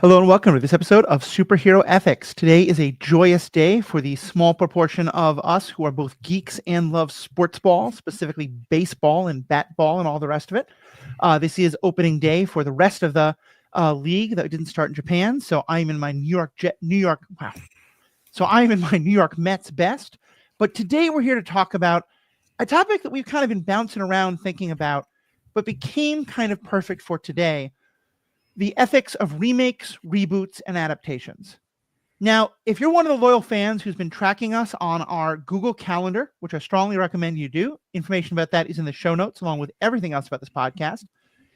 Hello and welcome to this episode of Superhero Ethics. Today is a joyous day for the small proportion of us who are both geeks and love sports ball, specifically baseball and bat ball and all the rest of it. This is opening day for the rest of the league that didn't start in Japan. So I'm in my So I'm in my New York Mets best. But today we're here to talk about a topic that we've kind of been bouncing around thinking about, but became kind of perfect for today: the ethics of remakes, reboots, and adaptations. Now, if you're one of the loyal fans who's been tracking us on our Google Calendar, which I strongly recommend you do, information about that is in the show notes along with everything else about this podcast.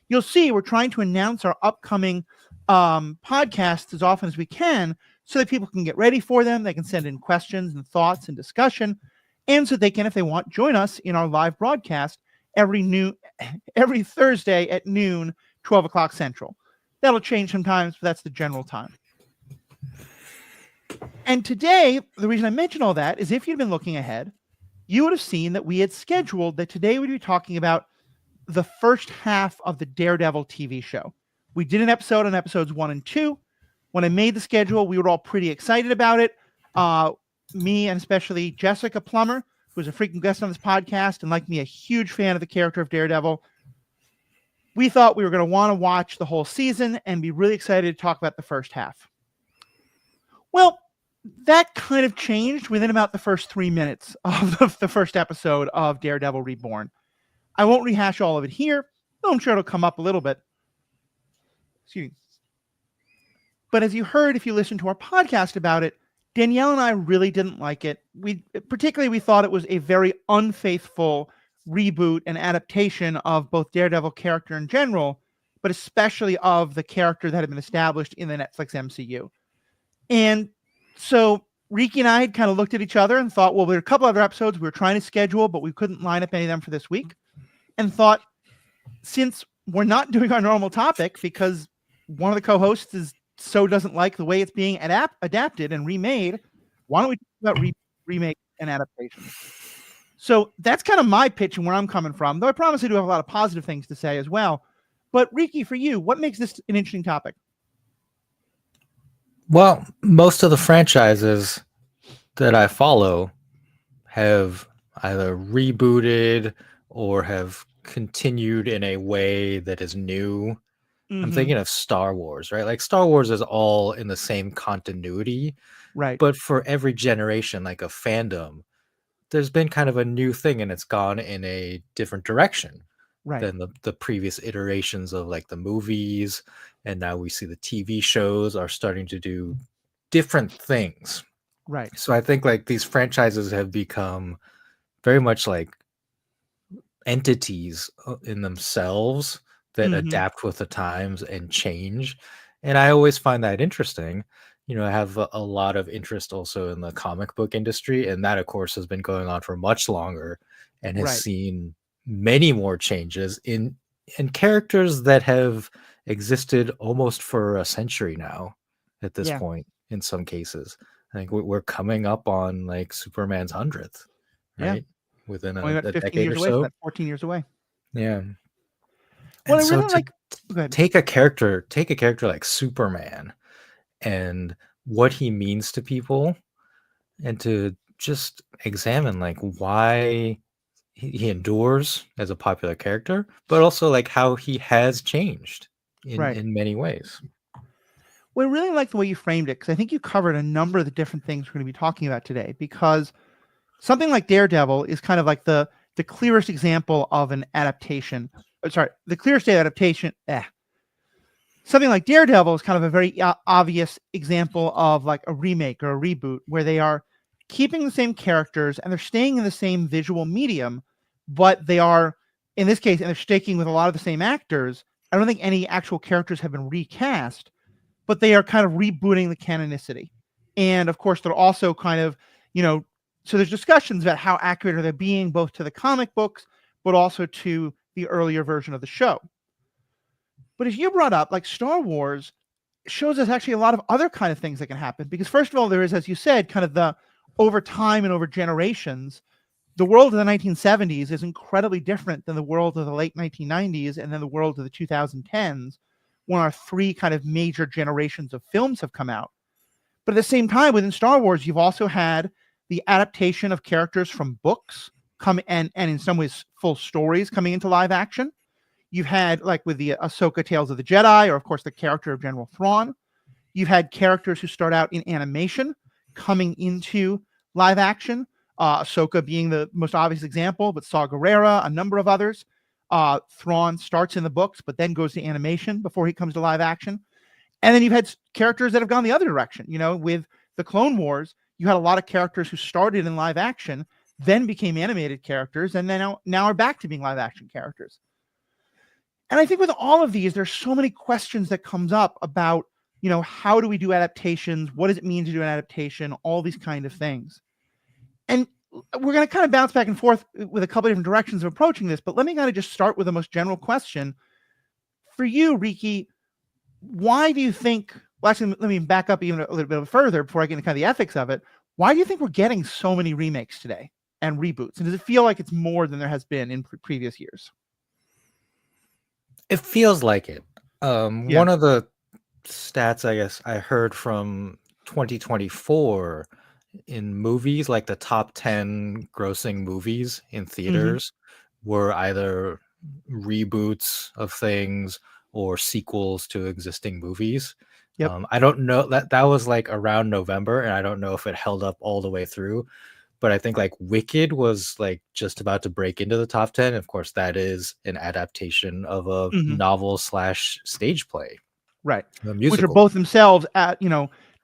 You'll see we're trying to announce our upcoming podcasts as often as we can so that people can get ready for them. They can send in questions and thoughts and discussion, and so they can, if they want, join us in our live broadcast every Thursday at noon, 12 o'clock Central. That'll change sometimes, but that's the general time. And today, the reason I mention all that is if you'd been looking ahead, you would have seen that we had scheduled that today we'd be talking about the first half of the Daredevil TV show. We did an episode on episodes 1 and 2. When I made the schedule, we were all pretty excited about it. Me and especially Jessica Plummer, who's a frequent guest on this podcast and like me, a huge fan of the character of Daredevil. We thought we were going to want to watch the whole season and be really excited to talk about the first half. Well, that kind of changed within about the first 3 minutes of the first episode of Daredevil Reborn. I won't rehash all of it here, though I'm sure it'll come up a little bit. Excuse me. But as you heard, if you listened to our podcast about it, Danielle and I really didn't like it. We thought it was a very unfaithful reboot and adaptation of both Daredevil character in general, but especially of the character that had been established in the Netflix MCU. And so Riki and I had kind of looked at each other and thought, well, there are a couple other episodes we were trying to schedule, but we couldn't line up any of them for this week. And thought, since we're not doing our normal topic because one of the co-hosts doesn't like the way it's being adapted and remade, why don't we talk about remake and adaptation? So that's kind of my pitch and where I'm coming from, though I promise I do have a lot of positive things to say as well. But Riki, for you, what makes this an interesting topic? Well, most of the franchises that I follow have either rebooted or have continued in a way that is new. Mm-hmm. I'm thinking of Star Wars, right? Like Star Wars is all in the same continuity, right? But for every generation, like a fandom, there's been kind of a new thing and it's gone in a different direction than the previous iterations of like the movies. And now we see the TV shows are starting to do different things. Right. So I think like these franchises have become very much like entities in themselves that adapt with the times and change. And I always find that interesting. I have a lot of interest also in the comic book industry, and that, of course, has been going on for much longer and has seen many more changes in characters that have existed almost for a century now at this point in some cases. I think we're coming up on like Superman's 100th, right? Within a decade or so. 14 years away. Yeah. Well, I really take a character like Superman and what he means to people, and to just examine like why he endures as a popular character, but also like how he has changed in many ways. Well, I really like the way you framed it, because I think you covered a number of the different things we're going to be talking about today, because something like Daredevil is kind of like the clearest example of an adaptation. The clearest adaptation. Something like Daredevil is kind of a very obvious example of like a remake or a reboot, where they are keeping the same characters and they're staying in the same visual medium, but they are, in this case, and they're sticking with a lot of the same actors. I don't think any actual characters have been recast, but they are kind of rebooting the canonicity. And of course, they're also kind of, so there's discussions about how accurate are they being both to the comic books, but also to the earlier version of the show. But as you brought up, like Star Wars shows us actually a lot of other kind of things that can happen. Because first of all, there is, as you said, kind of the over time and over generations, the world of the 1970s is incredibly different than the world of the late 1990s and then the world of the 2010s, when our three kind of major generations of films have come out. But at the same time, within Star Wars, you've also had the adaptation of characters from books come and in some ways full stories coming into live action. You've had, like with the Ahsoka Tales of the Jedi, or of course the character of General Thrawn. You've had characters who start out in animation coming into live action. Ahsoka being the most obvious example, but Saw Gerrera, a number of others. Thrawn starts in the books, but then goes to animation before he comes to live action. And then you've had characters that have gone the other direction. With the Clone Wars, you had a lot of characters who started in live action, then became animated characters, and then now are back to being live action characters. And I think with all of these, there's so many questions that comes up about, how do we do adaptations? What does it mean to do an adaptation? All these kind of things. And we're going to kind of bounce back and forth with a couple of different directions of approaching this, but let me kind of just start with the most general question. For you, Riki, why do you think, well, actually, let me back up even a little bit further before I get into kind of the ethics of it. Why do you think we're getting so many remakes today and reboots? And does it feel like it's more than there has been in previous years? It feels like it. Yeah. One of the stats I guess I heard from 2024 in movies, like the top 10 grossing movies in theaters were either reboots of things or sequels to existing movies. Yep. I don't know, that was like around November, and I don't know if it held up all the way through, but I think like Wicked was like just about to break into the top 10. Of course, that is an adaptation of a novel slash stage play. Right. A Which are musical. both themselves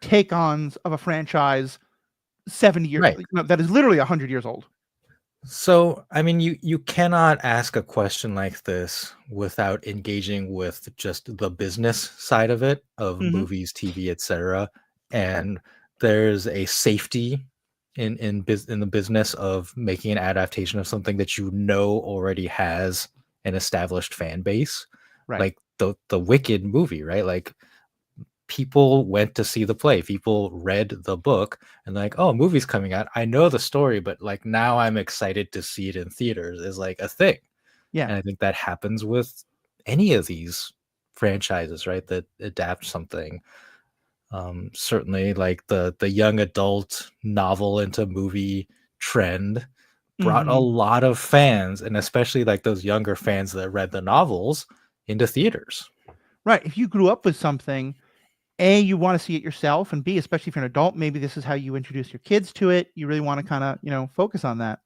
take-ons of a franchise 70 years, Right. that is literally 100 years old. So, I mean, you cannot ask a question like this without engaging with just the business side of it, of movies, TV, etc. And there's a safety in the business of making an adaptation of something that already has an established fan base, Right. like the Wicked movie, right? Like people went to see the play, people read the book, and like, oh, a movie's coming out, I know the story, but like now I'm excited to see it in theaters is like a thing. Yeah. And I think that happens with any of these franchises, right, that adapt something. Certainly like the young adult novel into movie trend brought a lot of fans, and especially like those younger fans that read the novels, into theaters. Right. If you grew up with something, A, you want to see it yourself, and B, especially if you're an adult, maybe this is how you introduce your kids to it. You really want to kind of, focus on that.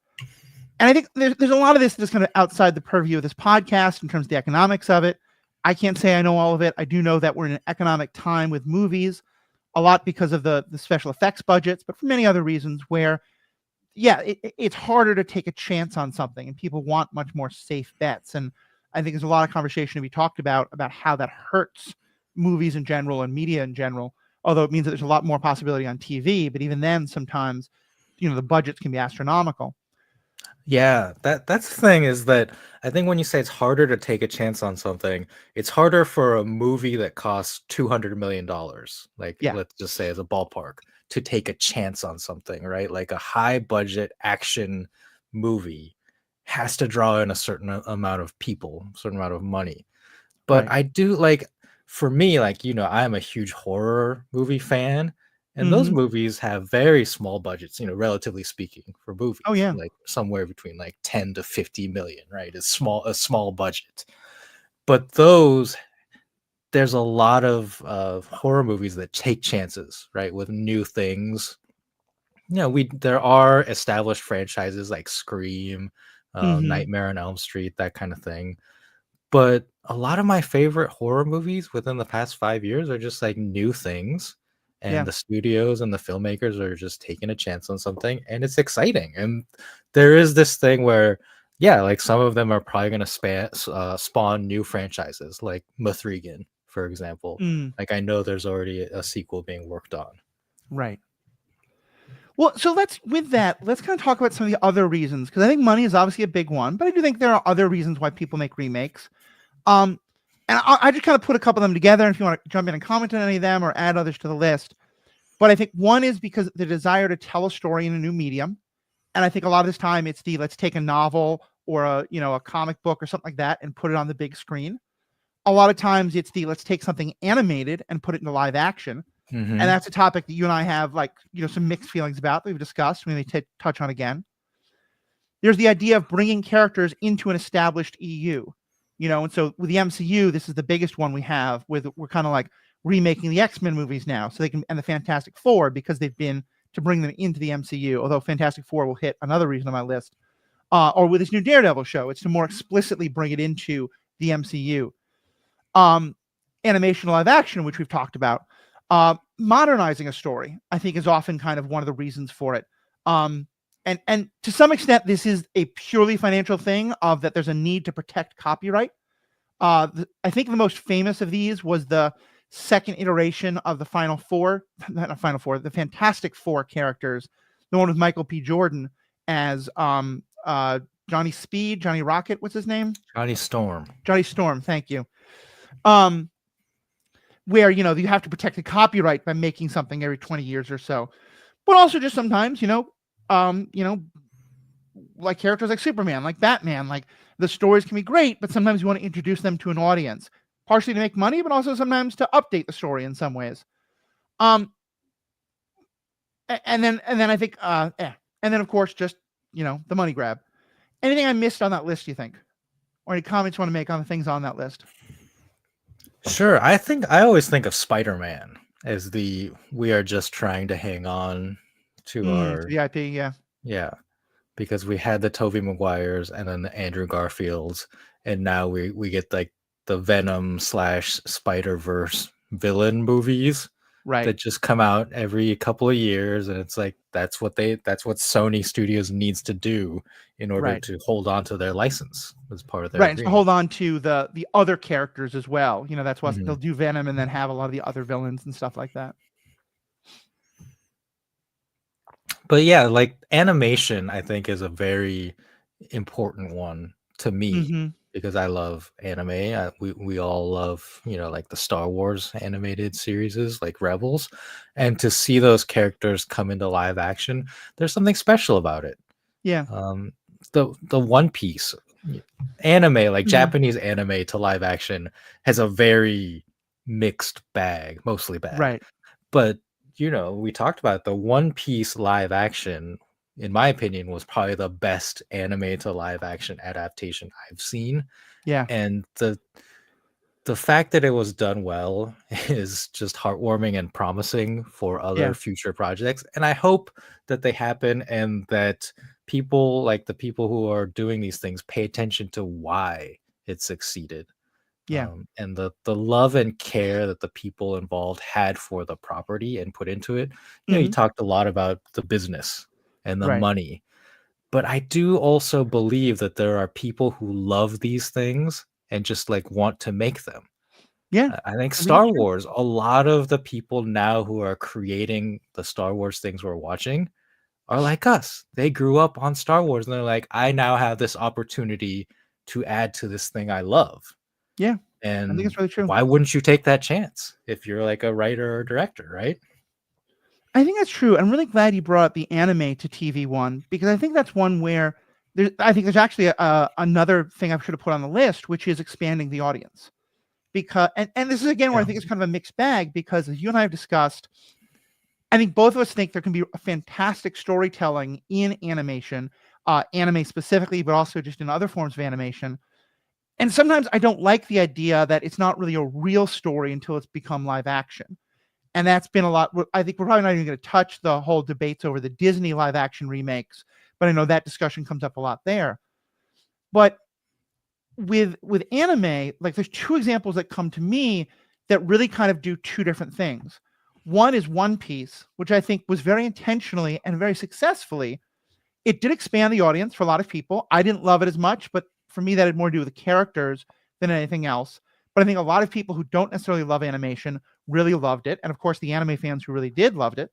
And I think there's a lot of this that's kind of outside the purview of this podcast in terms of the economics of it. I can't say I know all of it. I do know that we're in an economic time with movies, a lot because of the special effects budgets, but for many other reasons where, yeah, it's harder to take a chance on something, and people want much more safe bets. And I think there's a lot of conversation to be talked about how that hurts movies in general and media in general, although it means that there's a lot more possibility on TV. But even then, sometimes, the budgets can be astronomical. Yeah, that's the thing, is that I think when you say it's harder to take a chance on something, it's harder for a movie that costs $200 million, like Yeah. let's just say as a ballpark, to take a chance on something, right? Like a high budget action movie has to draw in a certain amount of people, certain amount of money. But Right. I do like, for me, like, I'm a huge horror movie fan, and those Mm-hmm. movies have very small budgets, relatively speaking, for Oh, movies, yeah. like somewhere between like 10 to 50 million, right? Is a small budget. But there's a lot of horror movies that take chances, right, with new things. There are established franchises like Scream, Mm-hmm. Nightmare on Elm Street, that kind of thing. But a lot of my favorite horror movies within the past 5 years are just like new things, and Yeah. the studios and the filmmakers are just taking a chance on something, and it's exciting. And there is this thing where, yeah, like some of them are probably going to spawn new franchises, like Mithrigan, for example. Mm. Like I know there's already a sequel being worked on. Right. Well, so let's kind of talk about some of the other reasons, because I think money is obviously a big one, but I do think there are other reasons why people make remakes. And I just kind of put a couple of them together, and if you want to jump in and comment on any of them or add others to the list. But I think one is because the desire to tell a story in a new medium. And I think a lot of this time it's let's take a novel or a comic book or something like that and put it on the big screen. A lot of times it's let's take something animated and put it into live action. Mm-hmm. And that's a topic that you and I have some mixed feelings about that we've discussed. We may touch on again. There's the idea of bringing characters into an established EU, and so with the MCU, this is the biggest one we have. We're kind of like remaking the X-Men movies now, so they can, and the Fantastic Four, because they've been to bring them into the MCU. Although Fantastic Four will hit another reason on my list, or with this new Daredevil show, it's to more explicitly bring it into the MCU. Animation live action, which we've talked about, modernizing a story, I think, is often kind of one of the reasons for it. And to some extent, this is a purely financial thing of that there's a need to protect copyright. I think the most famous of these was the second iteration of the the Fantastic Four characters, the one with Michael P. Jordan as Johnny Speed, Johnny Rocket, what's his name? Johnny Storm. Johnny Storm, thank you. Where, you have to protect the copyright by making something every 20 years or so. But also just sometimes, like characters like Superman, like Batman, like the stories can be great, but sometimes you want to introduce them to an audience, partially to make money, but also sometimes to update the story in some ways. And then I think, and then of course, just, the money grab. Anything I missed on that list, you think? Or any comments you want to make on the things on that list? Sure. I always think of Spider-Man as we are just trying to hang on to our the IP, yeah. Yeah. Because we had the Tobey Maguires and then the Andrew Garfields, and now we get like the Venom / Spider-Verse villain movies that just come out every couple of years, and it's like that's what Sony Studios needs to do in order to hold on to their license as part of their agreement. To hold on to the other characters as well. That's why they'll do Venom and then have a lot of the other villains and stuff like that. But yeah, like animation, I think, is a very important one to me because I love anime. We all love, like the Star Wars animated series like Rebels, and to see those characters come into live action, there's something special about it. Yeah. The One Piece anime, like Japanese anime to live action, has a very mixed bag, mostly bad. Right. But we talked about the One Piece live action, in my opinion, was probably the best anime to live action adaptation I've seen. Yeah. And the fact that it was done well is just heartwarming and promising for other future projects. And I hope that they happen and that people, like the people who are doing these things, pay attention to why it succeeded. Yeah. And the love and care that the people involved had for the property and put into it. You talked a lot about the business and the money, but I do also believe that there are people who love these things and just like want to make them. Yeah. I think Star Wars, a lot of the people now who are creating the Star Wars things we're watching are like us. They grew up on Star Wars and they're like, I now have this opportunity to add to this thing I love. Yeah. And I think it's really true. Why wouldn't you take that chance if you're like a writer or director, right? I think that's true. I'm really glad you brought up the anime to TV one, because I think that's one where I think there's actually another thing I should have put on the list, which is expanding the audience. Because and this is again where I think it's kind of a mixed bag, because as you and I have discussed, I think both of us think there can be a fantastic storytelling in animation, anime specifically, but also just in other forms of animation. And sometimes I don't like the idea that it's not really a real story until it's become live action. And that's been a lot. I think we're probably not even going to touch the whole debates over the Disney live action remakes, but I know that discussion comes up a lot there. But with anime, like there's two examples that come to me that really kind of do two different things. One is One Piece, which I think was very intentionally and very successfully. It did expand the audience for a lot of people. I didn't love it as much, but for me, that had more to do with the characters than anything else. But I think a lot of people who don't necessarily love animation really loved it. And of course, the anime fans who really did loved it.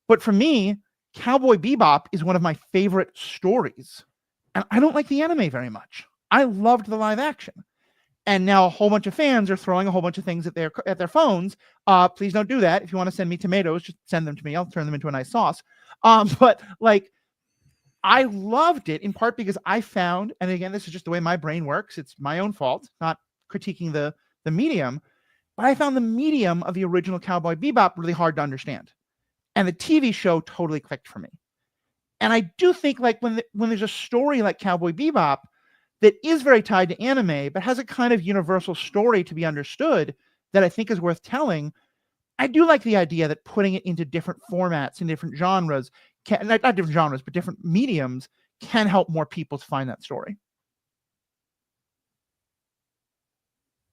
But for me, Cowboy Bebop is one of my favorite stories. And I don't like the anime very much. I loved the live action. And now a whole bunch of fans are throwing a whole bunch of things at their phones. Please don't do that. If you want to send me tomatoes, just send them to me. I'll turn them into a nice sauce. But like, I loved it in part because I found, and again, this is just the way my brain works. It's my own fault, not critiquing the the medium, but I found the medium of the original Cowboy Bebop really hard to understand. And the TV show totally clicked for me. And I do think like when there's a story like Cowboy Bebop that is very tied to anime, but has a kind of universal story to be understood that I think is worth telling, I do like the idea that putting it into different formats and different genres, not different genres, but different mediums, can help more people to find that story.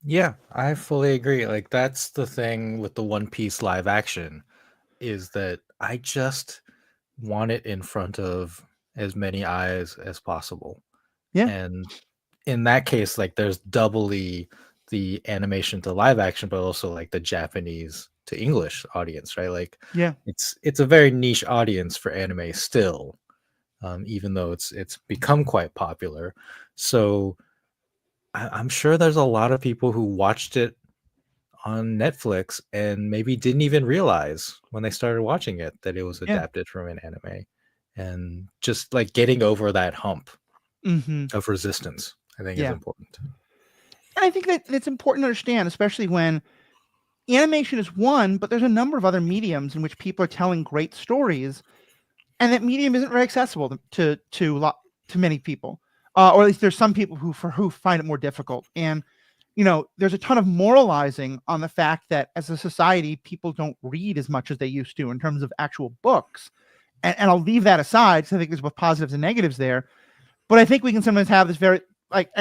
Yeah, I fully agree. Like that's the thing with the One Piece live action is that I just want it in front of as many eyes as possible. Yeah. And in that case, like there's doubly the animation to live action, but also like the Japanese to English audience, right? Like Yeah. it's a very niche audience for anime still, even though it's become quite popular. So I'm sure there's a lot of people who watched it on Netflix and maybe didn't even realize when they started watching it that it was Yeah. adapted from an anime. And just like getting over that hump Mm-hmm. of resistance, I think is Yeah. important. And I think that it's important to understand, especially when animation is one, but there's a number of other mediums in which people are telling great stories, and that medium isn't very accessible to many people, or at least there's some people who find it more difficult. And there's a ton of moralizing on the fact that as a society, people don't read as much as they used to in terms of actual books. And I'll leave that aside because I think there's both positives and negatives there. But I think we can sometimes have this very like.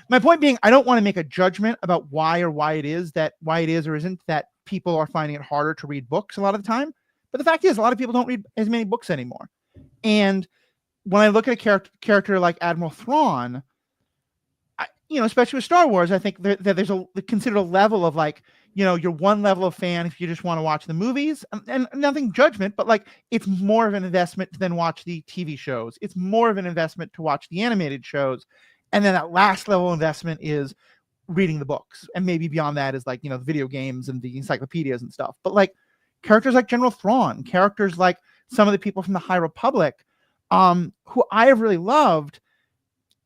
My point being, I don't want to make a judgment about why it is or isn't that people are finding it harder to read books a lot of the time. But the fact is, a lot of people don't read as many books anymore. And when I look at a character like Admiral Thrawn, especially with Star Wars, I think that there's considered a level of like, you're one level of fan if you just want to watch the movies, and nothing judgment, but like it's more of an investment to then watch the TV shows. It's more of an investment to watch the animated shows. And then that last level of investment is reading the books. And maybe beyond that is like, the video games and the encyclopedias and stuff. But like characters like General Thrawn, characters like some of the people from the High Republic, who I have really loved,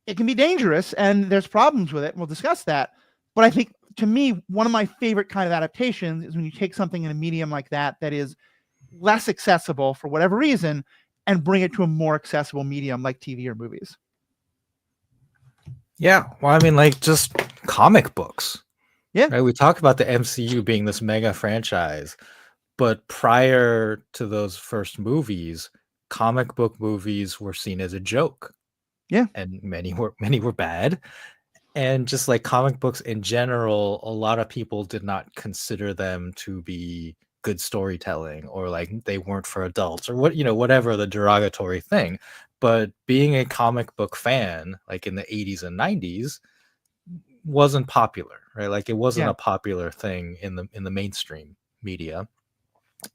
it can be dangerous and there's problems with it. We'll discuss that. But I think to me, one of my favorite kind of adaptations is when you take something in a medium like that is less accessible for whatever reason and bring it to a more accessible medium like TV or movies. Yeah, well, I mean, like just comic books. Yeah. Right? We talk about the MCU being this mega franchise, but prior to those first movies, comic book movies were seen as a joke. Yeah. And many were bad. And just like comic books in general, a lot of people did not consider them to be good storytelling, or like they weren't for adults, or whatever the derogatory thing. But being a comic book fan, like in the 80s and 90s, wasn't popular, right? Like it wasn't a popular thing in the mainstream media.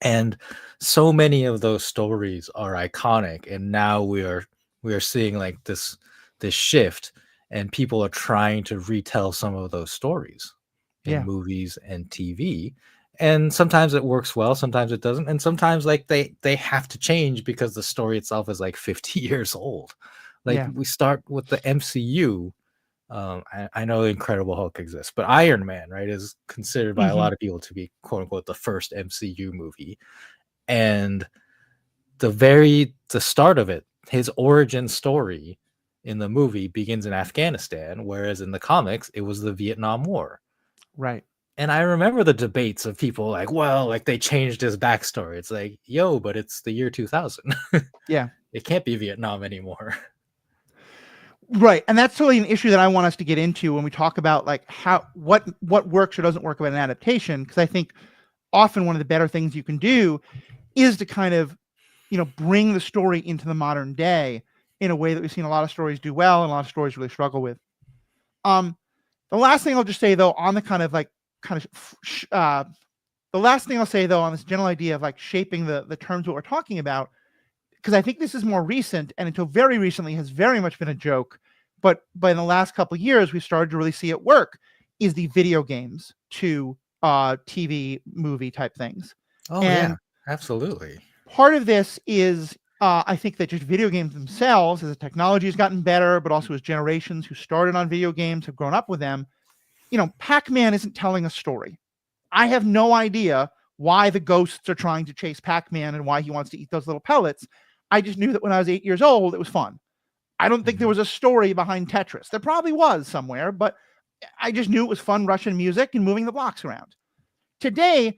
And so many of those stories are iconic, and now we are seeing like this shift, and people are trying to retell some of those stories in movies and TV. And sometimes it works well, sometimes it doesn't, and sometimes like they have to change because the story itself is like 50 years old. Like we start with the MCU. I know Incredible Hulk exists, but Iron Man, right, is considered by a lot of people to be quote unquote the first MCU movie. And the start of it, his origin story in the movie begins in Afghanistan, whereas in the comics it was the Vietnam War. Right. And I remember the debates of people like, well, like they changed his backstory. It's like, yo, but it's the year 2000. Yeah. It can't be Vietnam anymore. Right. And that's totally an issue that I want us to get into when we talk about like what works or doesn't work about an adaptation. Because I think often one of the better things you can do is to kind of, bring the story into the modern day in a way that we've seen a lot of stories do well and a lot of stories really struggle with. The last thing I'll just say though, on the the last thing I'll say though, on this general idea of like shaping the terms what we're talking about, because I think this is more recent and until very recently has very much been a joke, but in the last couple of years, we've started to really see it work, is the video games to TV movie type things. Oh, and yeah, absolutely. Part of this is I think that just video games themselves, as the technology has gotten better, but also as generations who started on video games have grown up with them, Pac-Man isn't telling a story. I have no idea why the ghosts are trying to chase Pac-Man and why he wants to eat those little pellets. I just knew that when I was 8 years old, it was fun. I don't think there was a story behind Tetris. There probably was somewhere, but I just knew it was fun Russian music and moving the blocks around. Today,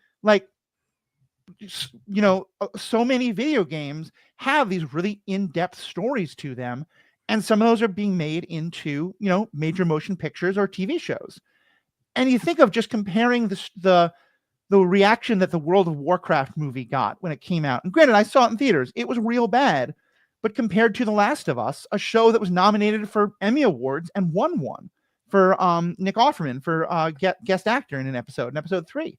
so many video games have these really in-depth stories to them, and some of those are being made into, major motion pictures or TV shows. And you think of just comparing the reaction that the World of Warcraft movie got when it came out. And granted, I saw it in theaters. It was real bad. But compared to The Last of Us, a show that was nominated for Emmy Awards and won one for Nick Offerman for guest actor in episode 3.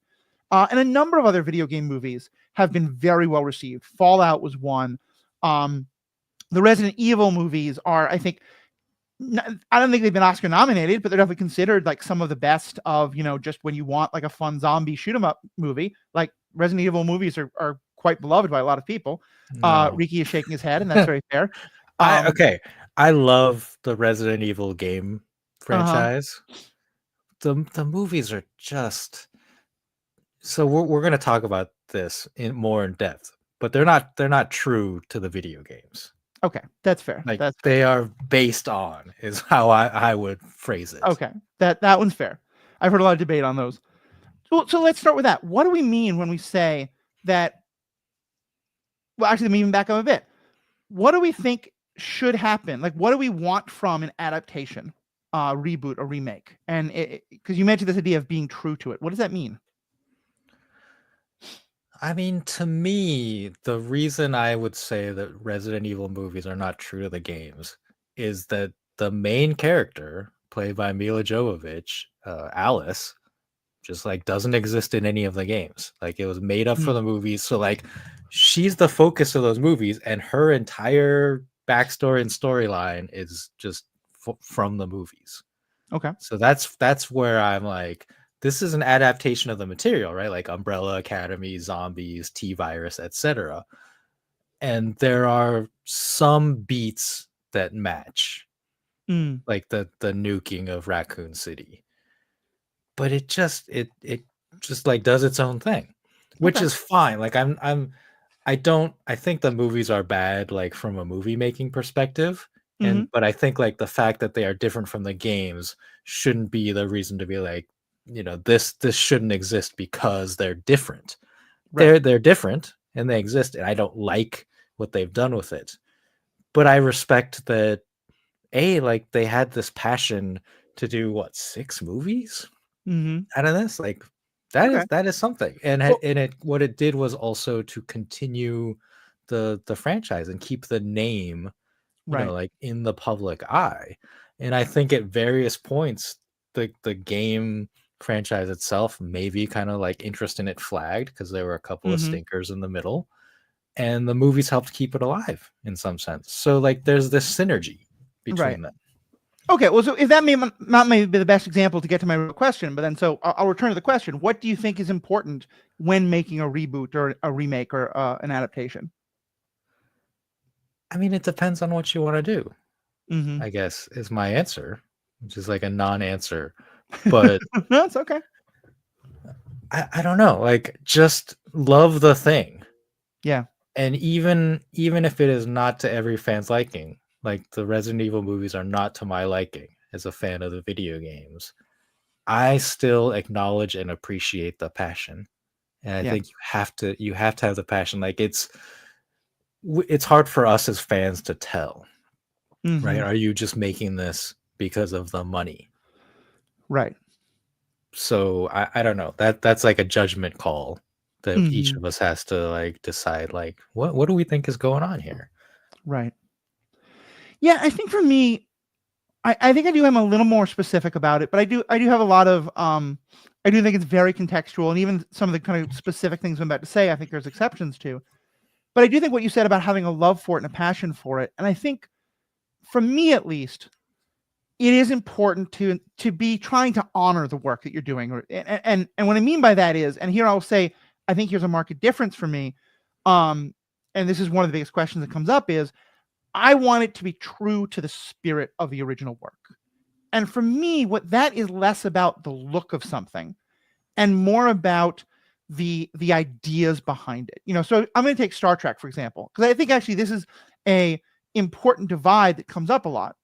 And a number of other video game movies have been very well received. Fallout was one. The Resident Evil movies are, I think, I don't think they've been Oscar nominated, but they're definitely considered like some of the best of, just when you want like a fun zombie shoot 'em up movie. Like Resident Evil movies are quite beloved by a lot of people. No. Ricky is shaking his head, and that's very fair. I love the Resident Evil game franchise. The movies are just, so we're going to talk about this more in depth, but they're not true to the video games. Okay, that's fair. Like they are based on is how I would phrase it. Okay, that one's fair. I've heard a lot of debate on those. So let's start with that. What do we mean when we say that? Well, actually, let me even back up a bit. What do we think should happen? Like, what do we want from an adaptation, reboot, or remake? And because you mentioned this idea of being true to it, what does that mean? I mean, to me, the reason I would say that Resident Evil movies are not true to the games is that the main character, played by Mila Jovovich, Alice, just like doesn't exist in any of the games. Like it was made up for the movies. So like she's the focus of those movies, and her entire backstory and storyline is just from the movies. Okay. So that's where I'm like, this is an adaptation of the material, right? Like Umbrella Academy, zombies, T-virus, etc. And there are some beats that match, like the nuking of Raccoon City. But it just like does its own thing, which is fine. Like I think the movies are bad, like from a movie making perspective. But I think like the fact that they are different from the games shouldn't be the reason to be like, this shouldn't exist because they're different. Right. They're different and they exist, and I don't like what they've done with it. But I respect that like they had this passion to do 6 movies out of this. Like that is something. And what it did was also to continue the franchise and keep the name like in the public eye. And I think at various points the game franchise itself maybe kind of like interest in it flagged because there were a couple of stinkers in the middle, and the movies helped keep it alive in some sense. So like there's this synergy between them. Okay, well, so if that may not be the best example to get to my real question, but then so I'll return to the question. What do you think is important when making a reboot or a remake or an adaptation? I mean, it depends on what you want to do, I guess, is my answer, which is like a non-answer. But no, it's okay. I don't know. Like, just love the thing. Yeah. And even if it is not to every fan's liking, like the Resident Evil movies are not to my liking as a fan of the video games, I still acknowledge and appreciate the passion. And I think you have to have the passion. Like it's hard for us as fans to tell, right? Are you just making this because of the money? Right. So I don't know. That's like a judgment call that each of us has to like decide, like what do we think is going on here? Right. Yeah, I think for me, I think I do am a little more specific about it, but I do have a lot of I do think it's very contextual, and even some of the kind of specific things I'm about to say, I think there's exceptions to. But I do think what you said about having a love for it and a passion for it, and I think for me at least, it is important to be trying to honor the work that you're doing. And what I mean by that is, and here I'll say, I think here's a marked difference for me. And this is one of the biggest questions that comes up is, I want it to be true to the spirit of the original work. And for me, what that is less about the look of something and more about the ideas behind it. So I'm going to take Star Trek, for example, because I think actually this is a important divide that comes up a lot.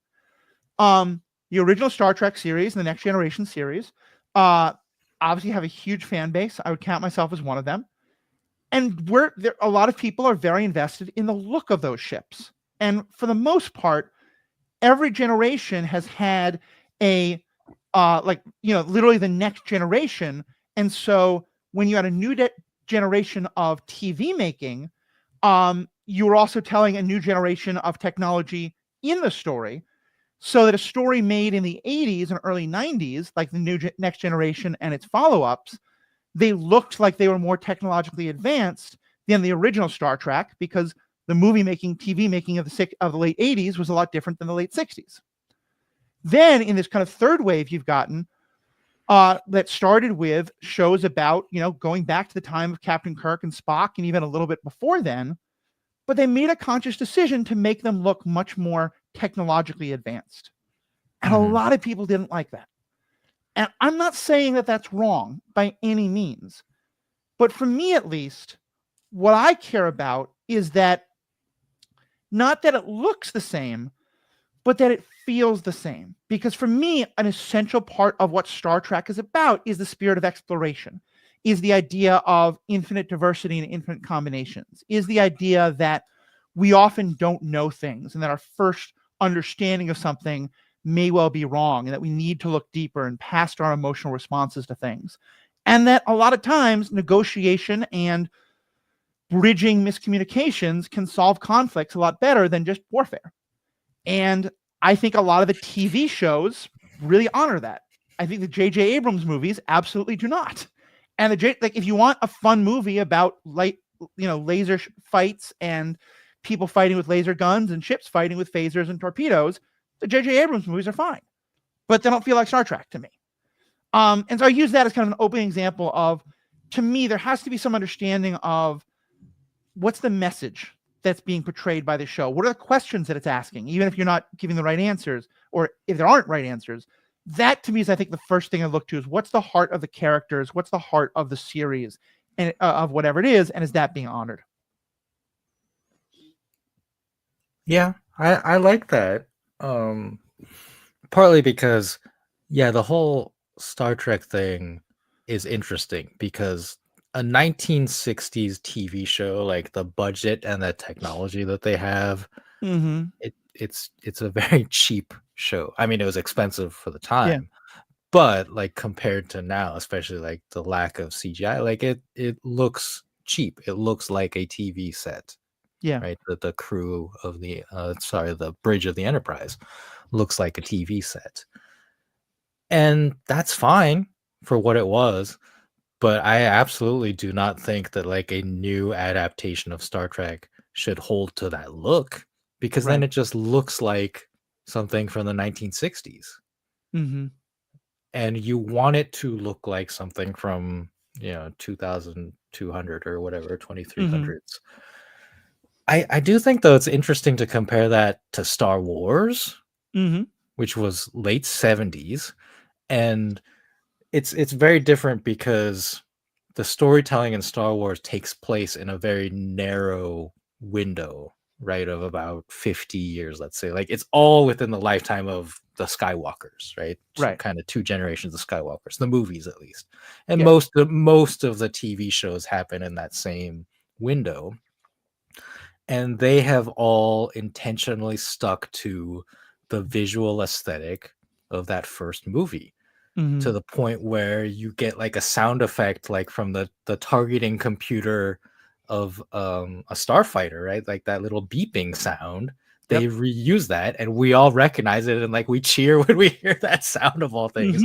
The original Star Trek series and the Next Generation series obviously have a huge fan base. I would count myself as one of them. And a lot of people are very invested in the look of those ships. And for the most part, every generation has had a literally the next generation. And so when you had a new generation of TV making, you were also telling a new generation of technology in the story, so that a story made in the 80s and early 90s, like the Next Generation and its follow-ups, they looked like they were more technologically advanced than the original Star Trek, because the movie making, TV making of the late 80s was a lot different than the late 60s. Then in this kind of third wave you've gotten that started with shows about, going back to the time of Captain Kirk and Spock and even a little bit before then, but they made a conscious decision to make them look much more technologically advanced. And a lot of people didn't like that. And I'm not saying that that's wrong by any means, but for me at least, what I care about is that not that it looks the same, but that it feels the same. Because for me, an essential part of what Star Trek is about is the spirit of exploration, is the idea of infinite diversity and infinite combinations, is the idea that we often don't know things and that our first understanding of something may well be wrong, and that we need to look deeper and past our emotional responses to things. And that a lot of times negotiation and bridging miscommunications can solve conflicts a lot better than just warfare. And I think a lot of the TV shows really honor that. I think the J.J. Abrams movies absolutely do not. And if you want a fun movie about laser fights and people fighting with laser guns and ships fighting with phasers and torpedoes, the J.J. Abrams movies are fine, but they don't feel like Star Trek to me. And so I use that as kind of an opening example of, to me, there has to be some understanding of what's the message that's being portrayed by the show. What are the questions that it's asking, even if you're not giving the right answers, or if there aren't right answers. That to me is, I think, the first thing I look to is what's the heart of the characters, what's the heart of the series, and of whatever it is, and is that being honored? Yeah, I like that. Partly because, the whole Star Trek thing is interesting because a 1960s TV show, like the budget and the technology that they have, it's a very cheap show. I mean, it was expensive for the time, but like compared to now, especially like the lack of CGI, like it looks cheap. It looks like a TV set. Yeah. Right. The crew of the bridge of the Enterprise looks like a TV set. And that's fine for what it was. But I absolutely do not think that like a new adaptation of Star Trek should hold to that look, because then it just looks like something from the 1960s. And you want it to look like something from, 2200 or whatever, 2300s. I do think, though, it's interesting to compare that to Star Wars, which was late 70s. And it's very different because the storytelling in Star Wars takes place in a very narrow window, right, of about 50 years, let's say. Like, it's all within the lifetime of the Skywalkers, right? So kind of two generations of Skywalkers, the movies at least. And most of the TV shows happen in that same window. And they have all intentionally stuck to the visual aesthetic of that first movie, to the point where you get like a sound effect, like from the targeting computer of a starfighter, right? Like that little beeping sound. They reuse that, and we all recognize it, and like we cheer when we hear that sound, of all things.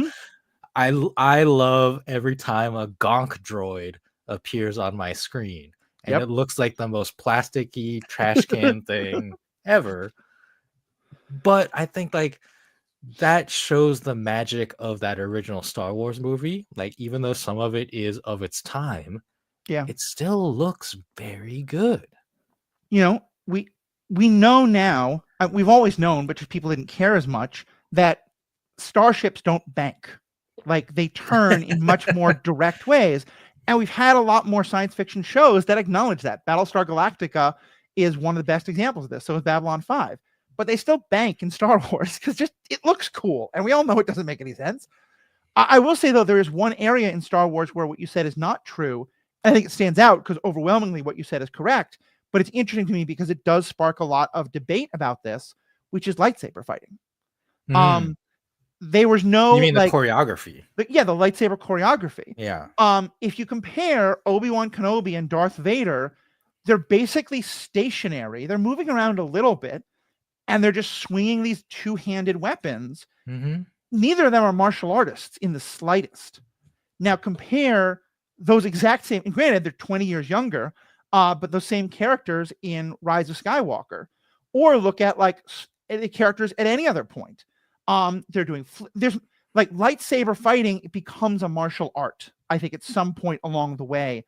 I love every time a gonk droid appears on my screen. And it looks like the most plasticky trash can thing ever. But I think like that shows the magic of that original Star Wars movie. Like, even though some of it is of its time, it still looks very good. We know now, we've always known, but just people didn't care as much, that starships don't bank. Like, they turn in much more direct ways. And we've had a lot more science fiction shows that acknowledge that. Battlestar Galactica is one of the best examples of this. So is Babylon 5. But they still bank in Star Wars because just it looks cool. And we all know it doesn't make any sense. I will say, though, there is one area in Star Wars where what you said is not true. I think it stands out because overwhelmingly what you said is correct. But it's interesting to me because it does spark a lot of debate about this, which is lightsaber fighting. There was no, you mean the choreography? the lightsaber choreography. Yeah. If you compare Obi-Wan Kenobi and Darth Vader, they're basically stationary. They're moving around a little bit, and they're just swinging these two-handed weapons. Neither of them are martial artists in the slightest. Now compare those exact same, and granted, they're 20 years younger, but those same characters in Rise of Skywalker, or look at like the characters at any other point. They're doing, there's like lightsaber fighting, it becomes a martial art, I think, at some point along the way,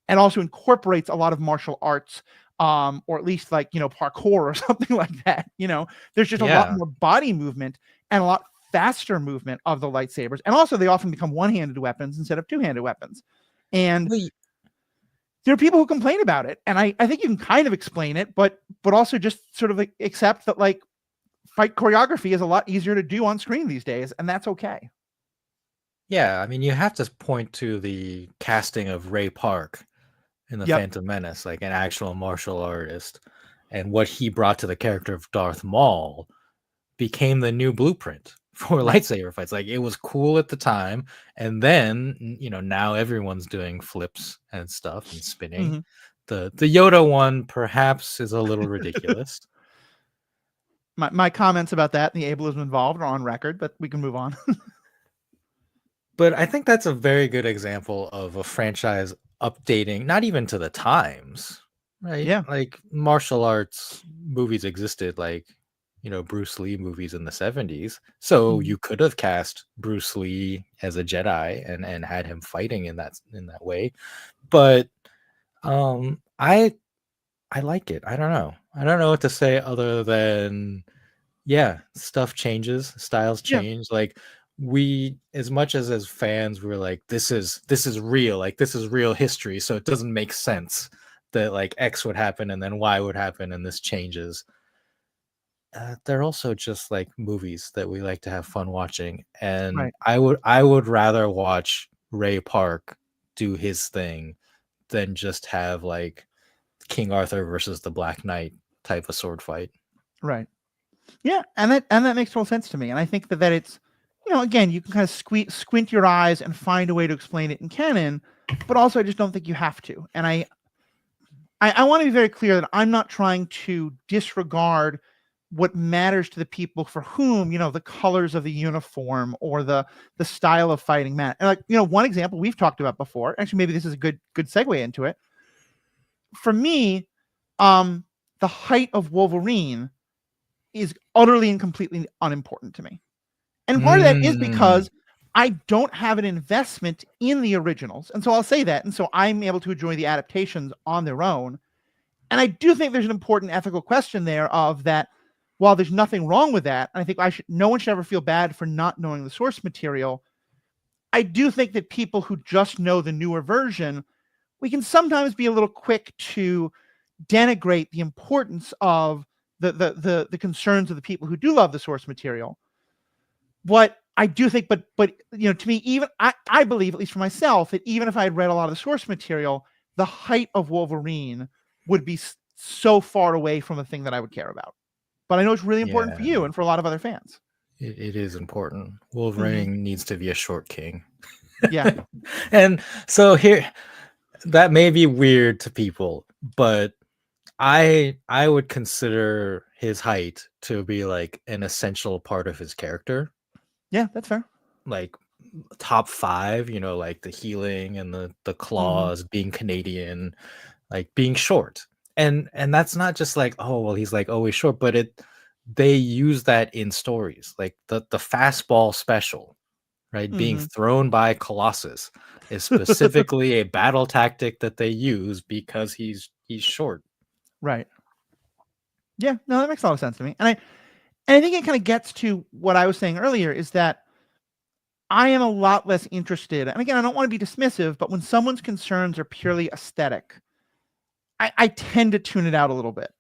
and also incorporates a lot of martial arts, or at least like, parkour or something like that. There's just a lot more body movement and a lot faster movement of the lightsabers. And also they often become one-handed weapons instead of two-handed weapons. And there are people who complain about it. And I think you can kind of explain it, but also just sort of like accept that like fight choreography is a lot easier to do on screen these days. And that's okay. Yeah. I mean, you have to point to the casting of Ray Park in The Phantom Menace, like an actual martial artist, and what he brought to the character of Darth Maul became the new blueprint for lightsaber fights. Like, it was cool at the time, and then now everyone's doing flips and stuff and spinning. The Yoda one perhaps is a little ridiculous. My comments about that and the ableism involved are on record, but we can move on. But I think that's a very good example of a franchise updating, not even to the times, right? Yeah. Like, martial arts movies existed, like, Bruce Lee movies in the 70s. So you could have cast Bruce Lee as a Jedi and had him fighting in that way. But I like it. I don't know what to say other than stuff changes, styles change. Like, we, as much as fans, we're like, this is real, like this is real history, so it doesn't make sense that like X would happen and then Y would happen and this changes. They're also just like movies that we like to have fun watching, and I would rather watch Ray Park do his thing than just have like King Arthur versus the Black Knight type of sword fight. Right. Yeah, and that makes total sense to me. And I think that it's, again, you can kind of squint your eyes and find a way to explain it in canon, but also I just don't think you have to. And I want to be very clear that I'm not trying to disregard what matters to the people for whom, the colors of the uniform or the style of fighting matter. And like, one example we've talked about before, actually, maybe this is a good segue into it. For me, the height of Wolverine is utterly and completely unimportant to me. And part of that is because I don't have an investment in the originals. And so I'll say that. And so I'm able to enjoy the adaptations on their own. And I do think there's an important ethical question there of that, while there's nothing wrong with that, and I think no one should ever feel bad for not knowing the source material, I do think that people who just know the newer version, we can sometimes be a little quick to denigrate the importance of the concerns of the people who do love the source material. What I do think, but to me, even I believe, at least for myself, that even if I had read a lot of the source material, the height of Wolverine would be so far away from the thing that I would care about. But I know it's really important for you and for a lot of other fans. It is important. Wolverine needs to be a short king. Yeah. And so here, that may be weird to people, but I would consider his height to be like an essential part of his character. Yeah, that's fair. Like top 5, like the healing and the claws, being Canadian, like being short. And that's not just like, oh, well, he's like always short, but they use that in stories. Like the fastball special, right? Being thrown by Colossus is specifically a battle tactic that they use because he's short. Right. Yeah, no, that makes a lot of sense to me. And And I think it kind of gets to what I was saying earlier, is that I am a lot less interested. And again, I don't want to be dismissive, but when someone's concerns are purely aesthetic, I tend to tune it out a little bit.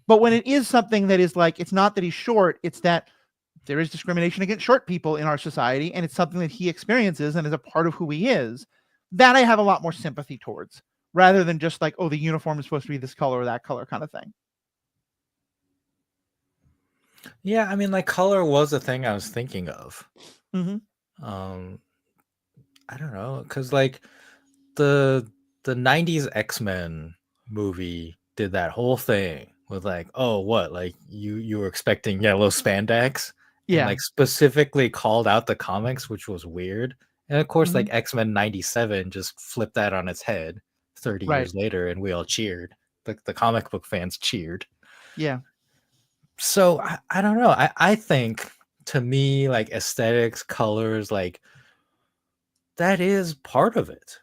But when it is something that is like, it's not that he's short, it's that there is discrimination against short people in our society, and it's something that he experiences and is a part of who he is, that I have a lot more sympathy towards, rather than just like, oh, the uniform is supposed to be this color or that color kind of thing. Yeah, I mean, like color was a thing I was thinking of. Mm-hmm. I don't know, because like the the 90s X-Men movie did that whole thing with like, oh, what, like you were expecting yellow spandex, and Yeah. like specifically called out the comics, which was weird. And of course, Mm-hmm. like X-Men 97 just flipped that on its head 30 Right. years later, and we all cheered. The comic book fans cheered. Yeah. So I don't know. I think, to me, like aesthetics, colors, like that is part of it.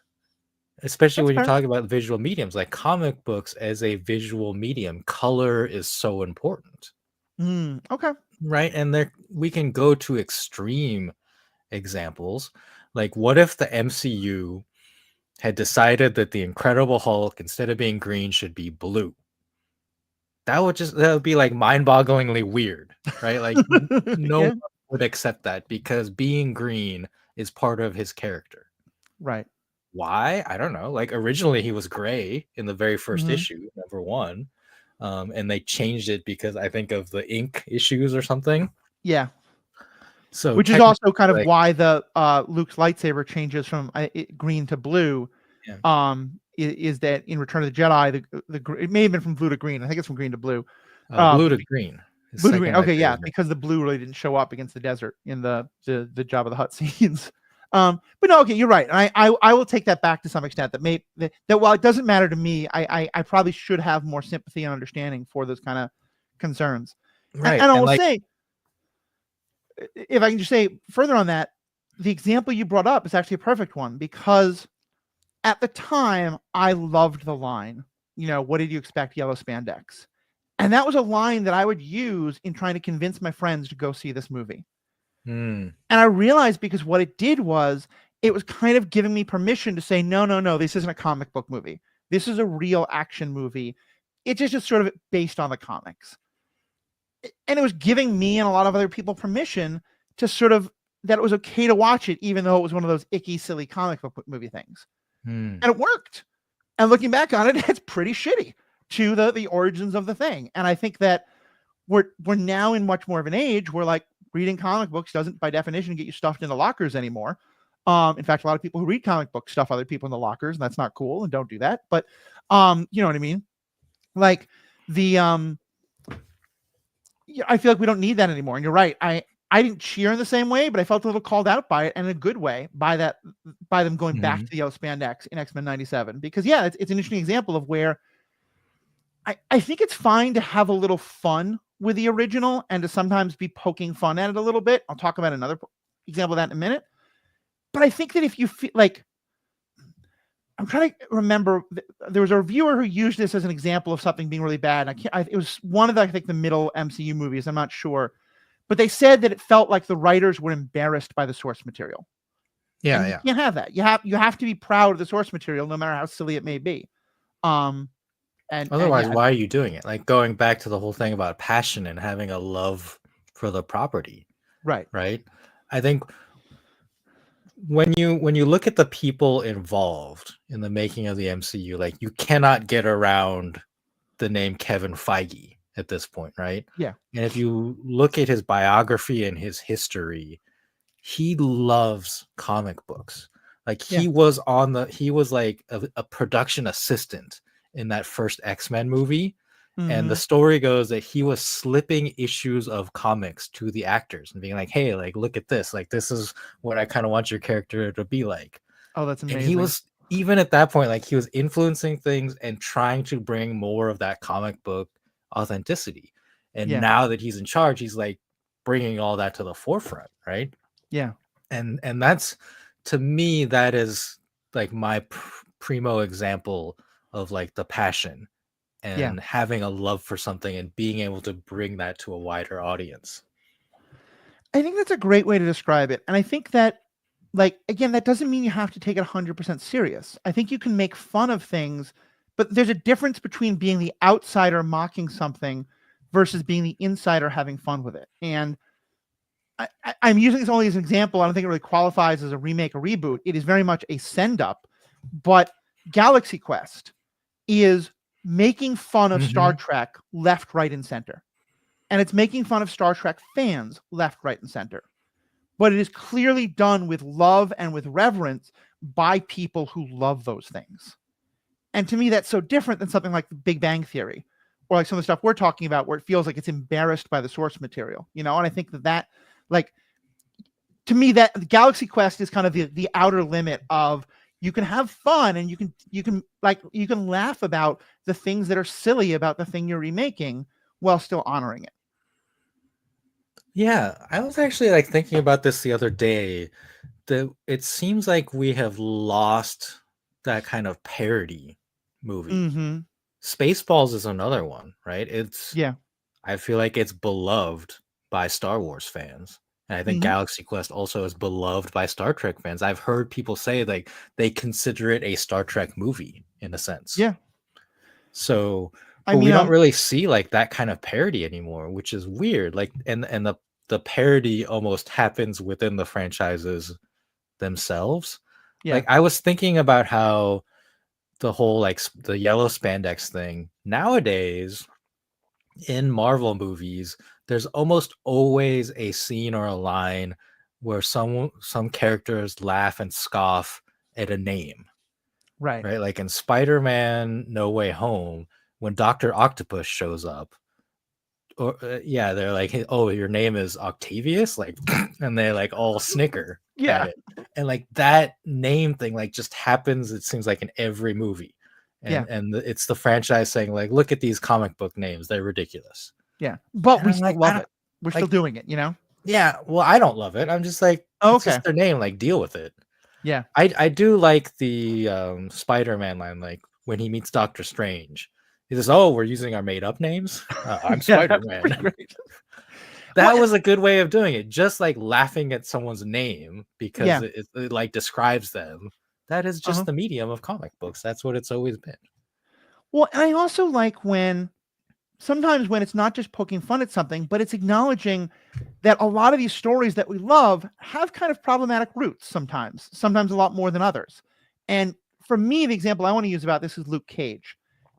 Especially That's when you're fair. talking about visual mediums, like comic books as a visual medium, color is so important, Okay. right? And there we can go to extreme examples. Like, what if the MCU had decided that the Incredible Hulk, instead of being green, should be blue? That would be like mind-bogglingly weird, right? Like no one Yeah. would accept that because being green is part of his character. Right. Why? I don't know. Like originally he was gray in the very first Mm-hmm. issue, number one. And they changed it because I think of the ink issues or something. Yeah. So Which is technically, also kind of like, why the Luke's lightsaber changes from green to blue. yeah. Is that in Return of the Jedi, it may have been from blue to green. I think it's from green to blue. Blue But to green. His blue to green. second Okay, yeah, lightsaber. because the blue really didn't show up against the desert in the Jabba the Hutt scenes. But no, okay, you're right. And I will take that back to some extent. That while it doesn't matter to me, I probably should have more sympathy and understanding for those kind of concerns. Right. And I And will like, say, if I can just say further on that, the example you brought up is actually a perfect one, because at the time I loved the line, what did you expect, yellow spandex? And that was a line that I would use in trying to convince my friends to go see this movie. hmm, And I realized, because what it did was, it was kind of giving me permission to say, no, no, no, this isn't a comic book movie. This is a real action movie. It's just sort of based on the comics. And it was giving me and a lot of other people permission to sort of, that it was okay to watch it, even though it was one of those icky, silly comic book movie things. hmm, And it worked. And looking back on it, it's pretty shitty to the origins of the thing. And I think that we're now in much more of an age where, like, reading comic books doesn't by definition get you stuffed in the lockers anymore. In fact, a lot of people who read comic books stuff other people in the lockers, and that's not cool, and don't do that. But you know what I mean? Like, the I feel like we don't need that anymore. And you're right. I didn't cheer in the same way, but I felt a little called out by it, and in a good way, by them going back hmm. to the yellow spandex in X-Men 97. Because yeah, it's an interesting example of where I think it's fine to have a little fun with the original and to sometimes be poking fun at it a little bit. I'll talk about another example of that in a minute. But I think that if you feel like, I'm trying to remember, there was a reviewer who used this as an example of something being really bad. It was one of the, I think, the middle MCU movies. I'm not sure. But they said that it felt like the writers were embarrassed by the source material. Yeah, And you yeah. can't have that. You have to be proud of the source material, no matter how silly it may be. And Otherwise, yeah, why are you doing it? Like going back to the whole thing about passion and having a love for the property, right. right? I think when you look at the people involved in the making of the MCU, like you cannot get around the name Kevin Feige at this point, right? Yeah. And if you look at his biography and his history, he loves comic books. Like Yeah. he was like a production assistant in that first X-Men movie. And the Mm-hmm. story goes that he was slipping issues of comics to the actors and being like, hey, like, look at this. Like, this is what I kind of want your character to be like. Oh, that's And he amazing. was, even at that point, like, he was influencing things and trying to bring more of that comic book authenticity. And Yeah. now that he's in charge, he's like bringing all that to the forefront, right? Yeah. And that's, to me, that is like my primo example of like the passion Yeah. and having a love for something and being able to bring that to a wider audience. I think that's a great way to describe it. And I think that, like, again, that doesn't mean you have to take it 100% serious. I think you can make fun of things, but there's a difference between being the outsider mocking something versus being the insider having fun with it. And I'm using this only as an example. I don't think it really qualifies as a remake or reboot. It is very much a send up, but Galaxy Quest is making fun of Star Mhm. Trek left, right, and center. And it's making fun of Star Trek fans left, right, and center. But it is clearly done with love and with reverence by people who love those things. And to me, that's so different than something like the Big Bang Theory or like some of the stuff we're talking about where it feels like it's embarrassed by the source material, you know? And I think that like, to me, that Galaxy Quest is kind of the outer limit of you can have fun and you can laugh about the things that are silly about the thing you're remaking while still honoring it. Yeah, I was actually like thinking about this the other day. It seems like we have lost that kind of parody movie. Mm-hmm. Spaceballs is another one, right? It's Yeah. I feel like it's beloved by Star Wars fans. And I think Mm-hmm. Galaxy Quest also is beloved by Star Trek fans. I've heard people say like they consider it a Star Trek movie in a sense. Yeah. So, I but we mean, don't really see like that kind of parody anymore, which is weird. Like, and the parody almost happens within the franchises themselves. yeah. Like, I was thinking about how the whole like the yellow spandex thing nowadays in Marvel movies, there's almost always a scene or a line where some characters laugh and scoff at a name, Right. right? Like in Spider-Man No Way Home, when Dr. Octopus shows up, or yeah, they're like, "Hey, oh, your name is Octavius," like, and they like all snicker at Yeah. it, and like that name thing like just happens. It seems like in every movie, Yeah. it's the franchise saying like, "Look at these comic book names; they're ridiculous." Yeah. But And we I'm still like, I love don't it. We're still like, doing it, you know? yeah, well, I don't love it. I'm just like, Oh, it's okay. just their name. Like, deal with it. Yeah. I do like the Spider-Man line, like when he meets Doctor Strange. He says, "Oh, we're using our made-up names. I'm Yeah. That's pretty Spider-Man." great. Well, That was a good way of doing it. Just like laughing at someone's name because yeah. it like describes them. That is just Uh-huh. the medium of comic books. That's what it's always been. Well, and I also like when sometimes when it's not just poking fun at something, but it's acknowledging that a lot of these stories that we love have kind of problematic roots sometimes a lot more than others. And for me, the example I want to use about this is Luke Cage.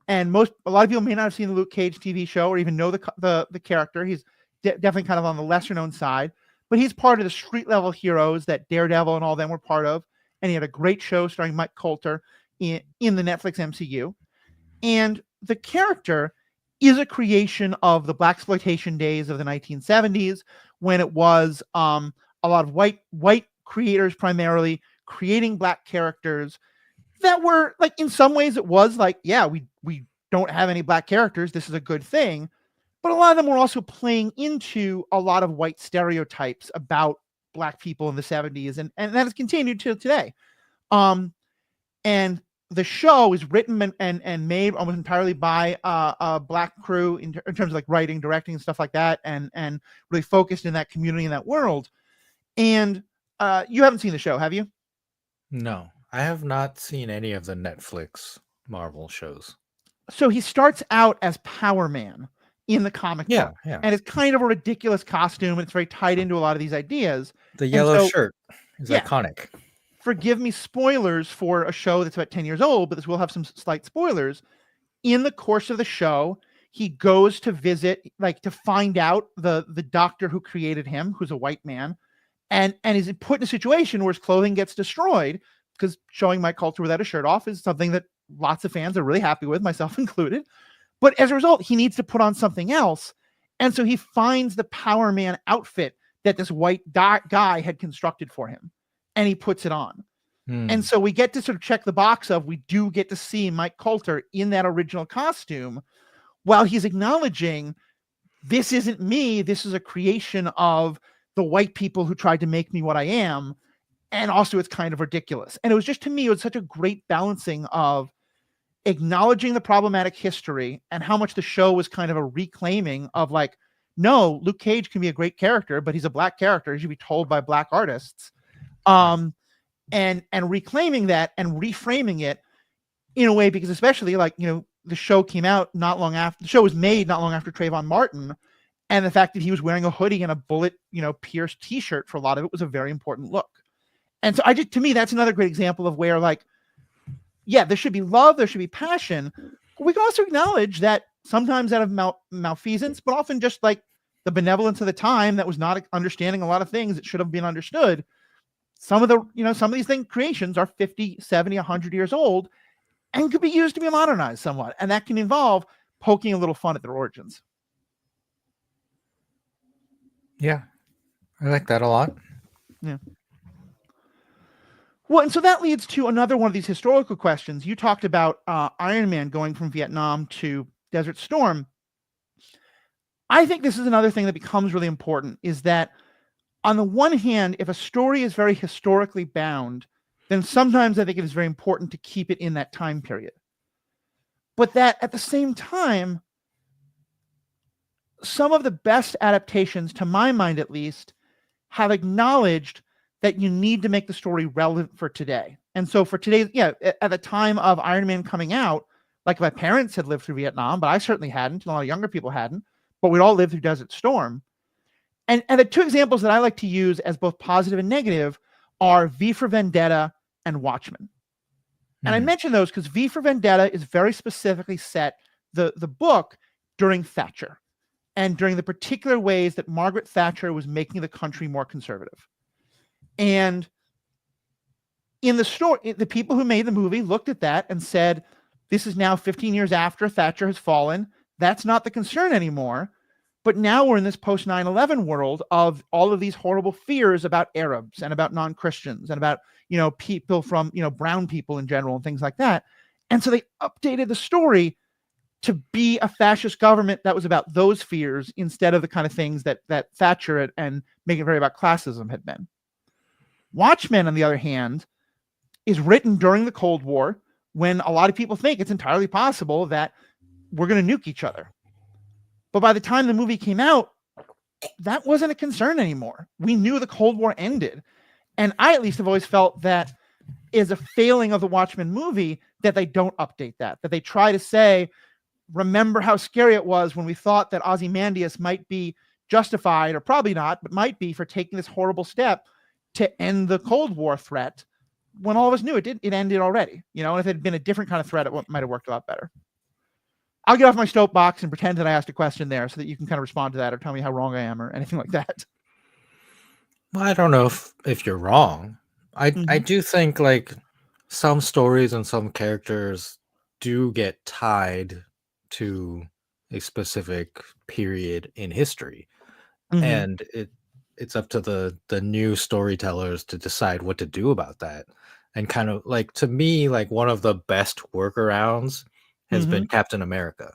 And a lot of people may not have seen the Luke Cage TV show or even know the character. He's definitely kind of on the lesser known side, but he's part of the street level heroes that Daredevil and all them were part of. And he had a great show starring Mike Coulter in the Netflix MCU. And the character is a creation of the blaxploitation days of the 1970s when it was a lot of white creators primarily creating black characters that were like in some ways it was like, yeah, we don't have any black characters, this is a good thing, but a lot of them were also playing into a lot of white stereotypes about black people in the 70s, and that has continued till today. um and the show is written and made almost entirely by a black crew in terms of like writing, directing, and stuff like that, and really focused in that community, in that world. And you haven't seen the show, have you? No, I have not seen any of the Netflix Marvel shows. So he starts out as Power Man in the comic Yeah, book, yeah. and it's kind of a ridiculous costume, and it's very tied into a lot of these ideas. The And yellow so, shirt is yeah, iconic. forgive me spoilers for a show that's about 10 years old, but this will have some slight spoilers. In the course of the show, he goes to visit, like to find out the doctor who created him, who's a white man, and is put in a situation where his clothing gets destroyed because showing Mike Coulter without a shirt off is something that lots of fans are really happy with, myself included. But as a result, he needs to put on something else. And so he finds the Power Man outfit that this white guy had constructed for him, and he puts it on. And Hmm. so we get to sort of check the box of we do get to see Mike Coulter in that original costume while he's acknowledging this isn't me. This is a creation of the white people who tried to make me what I am. And also it's kind of ridiculous. And it was just, to me, it was such a great balancing of acknowledging the problematic history and how much the show was kind of a reclaiming of like, no, Luke Cage can be a great character, but he's a black character. He should be told by black artists. Right. And reclaiming that and reframing it in a way, because especially like, the show came out not long after, the show was made not long after Trayvon Martin, and the fact that he was wearing a hoodie and a bullet, pierced t-shirt for a lot of it was a very important look. And so to me, that's another great example of where, like, yeah, there should be love, there should be passion. But we can also acknowledge that sometimes out of malfeasance, but often just like the benevolence of the time that was not understanding a lot of things that should have been understood. Some of these creations are 50, 70, 100 years old and could be used to be modernized somewhat. And that can involve poking a little fun at their origins. Yeah, I like that a lot. Yeah. Well, and so that leads to another one of these historical questions. You talked about Iron Man going from Vietnam to Desert Storm. I think this is another thing that becomes really important, is that on the one hand, if a story is very historically bound, then sometimes I think it is very important to keep it in that time period. But that at the same time, some of the best adaptations, to my mind at least, have acknowledged that you need to make the story relevant for today. And so for today, at the time of Iron Man coming out, like my parents had lived through Vietnam, but I certainly hadn't, and a lot of younger people hadn't, but we'd all lived through Desert Storm. And the two examples that I like to use as both positive and negative are V for Vendetta and Watchmen. And I mention those because V for Vendetta is very specifically set, the book, during Thatcher and during the particular ways that Margaret Thatcher was making the country more conservative. And in the story, the people who made the movie looked at that and said, this is now 15 years after Thatcher has fallen. That's not the concern anymore. But now we're in this post 9/11 world of all of these horrible fears about Arabs and about non-Christians and about, people from, brown people in general and things like that. And so they updated the story to be a fascist government that was about those fears instead of the kind of things that Thatcher and making it very about classism had been. Watchmen, on the other hand, is written during the Cold War, when a lot of people think it's entirely possible that we're going to nuke each other. But by the time the movie came out, that wasn't a concern anymore. We knew the Cold War ended. And I at least have always felt that is a failing of the Watchmen movie, that they don't update that they try to say, remember how scary it was when we thought that Ozymandias might be justified, or probably not, but might be, for taking this horrible step to end the Cold War threat, when all of us knew it ended already. And if it had been a different kind of threat, it might have worked a lot better. I'll get off my soapbox and pretend that I asked a question there so that you can kind of respond to that or tell me how wrong I am or anything like that. Well, I don't know if you're wrong. I do think like some stories and some characters do get tied to a specific period in history. And it's up to the new storytellers to decide what to do about that. And kind of like, to me, like one of the best workarounds has been Captain America,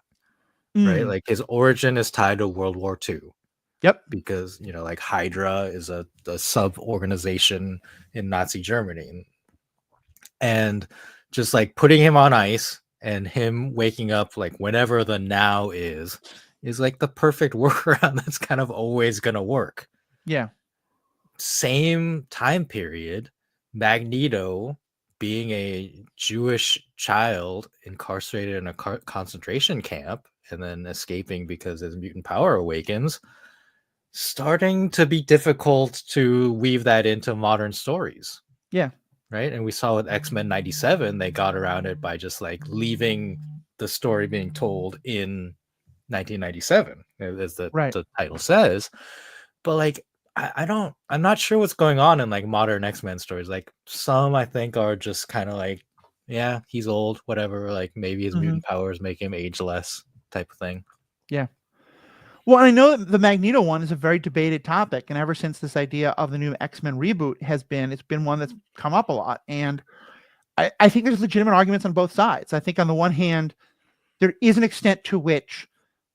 right? Like his origin is tied to World War II. Yep. Because, like Hydra is a sub-organization in Nazi Germany. And just like putting him on ice and him waking up like whenever the now is like the perfect workaround that's kind of always going to work. Yeah. Same time period, Magneto being a Jewish child incarcerated in a concentration camp and then escaping because his mutant power awakens, starting to be difficult to weave that into modern stories. Yeah. Right. And we saw with X-Men 97, they got around it by just like leaving the story being told in 1997, as the title says. But like, I'm not sure what's going on in like modern X-Men stories. Like some I think are just kind of like, yeah, he's old, whatever. Like maybe his mutant powers make him age less type of thing. Yeah. Well, I know that the Magneto one is a very debated topic. And ever since this idea of the new X-Men reboot it's been one that's come up a lot. And I think there's legitimate arguments on both sides. I think on the one hand, there is an extent to which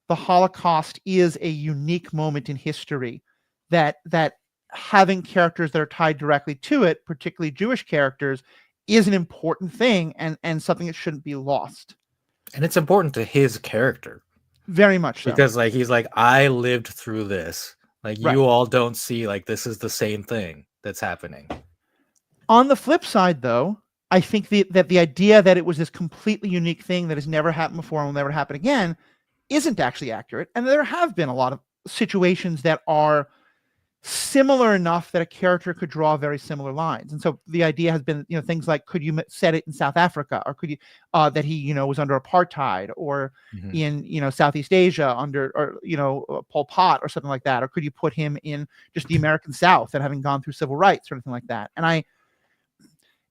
the Holocaust is a unique moment in history that having characters that are tied directly to it, particularly Jewish characters, is an important thing and something that shouldn't be lost. And it's important to his character. Very much so. Because like he's like, I lived through this. Like Right. you all don't see like this is the same thing that's happening. On the flip side, though, I think that the idea that it was this completely unique thing that has never happened before and will never happen again isn't actually accurate. And there have been a lot of situations that are similar enough that a character could draw very similar lines. And so the idea has been, things like, could you set it in South Africa, or could you that he, was under apartheid, or Mhm. in, Southeast Asia under, or, Pol Pot or something like that, or could you put him in just the American South and having gone through civil rights or anything like that. And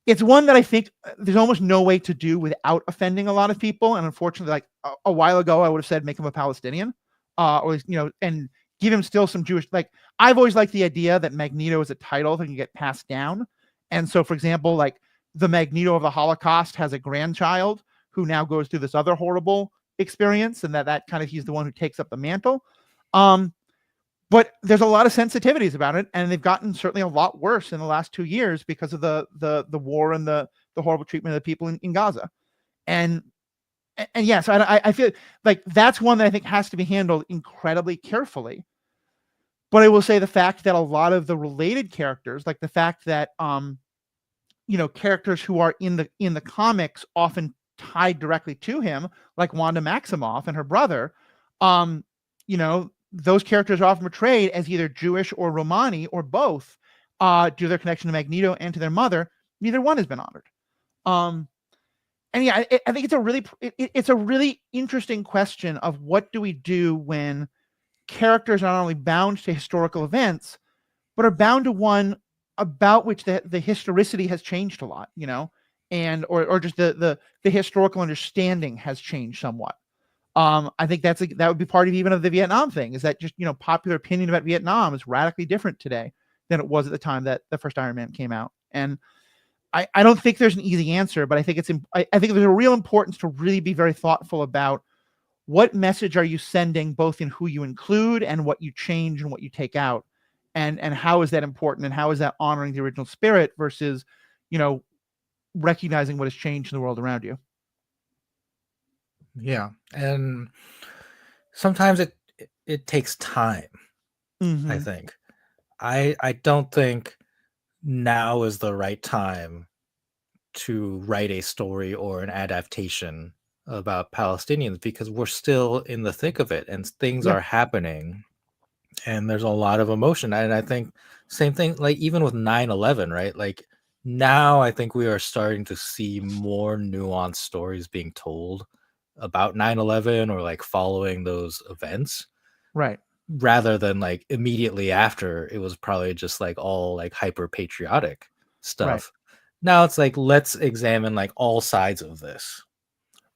it's one that I think there's almost no way to do without offending a lot of people. And unfortunately, like a while ago, I would have said make him a Palestinian, or and give him still some Jewish. Like, I've always liked the idea that Magneto is a title that can get passed down. And so, for example, like the Magneto of the Holocaust has a grandchild who now goes through this other horrible experience, and that kind of he's the one who takes up the mantle. But there's a lot of sensitivities about it, and they've gotten certainly a lot worse in the last 2 years because of the war and the horrible treatment of the people in Gaza. And yeah, so I feel like that's one that I think has to be handled incredibly carefully. But I will say the fact that a lot of the related characters, like the fact that characters who are in the comics often tied directly to him, like Wanda Maximoff and her brother, those characters are often portrayed as either Jewish or Romani or both, due to their connection to Magneto and to their mother. Neither one has been honored. And yeah, I think it's a really interesting question of what do we do when characters are not only bound to historical events, but are bound to one about which the historicity has changed a lot, and or just the historical understanding has changed somewhat. I think that would be part of even of the Vietnam thing, is that just, popular opinion about Vietnam is radically different today than it was at the time that the first Iron Man came out. And I don't think there's an easy answer, but I think I think there's a real importance to really be very thoughtful about what message are you sending, both in who you include and what you change and what you take out, and how is that important, and how is that honoring the original spirit versus, recognizing what has changed in the world around you. Yeah, and sometimes it takes time. Mm-hmm. I think I don't think now is the right time to write a story or an adaptation about Palestinians, because we're still in the thick of it and things Yeah. are happening and there's a lot of emotion. And I think same thing, like even with 9/11, right? Like now I think we are starting to see more nuanced stories being told about 9/11 or like following those events, Right. rather than like immediately after it was probably just like all like hyper patriotic Right. stuff. Now it's like, let's examine like all sides of this.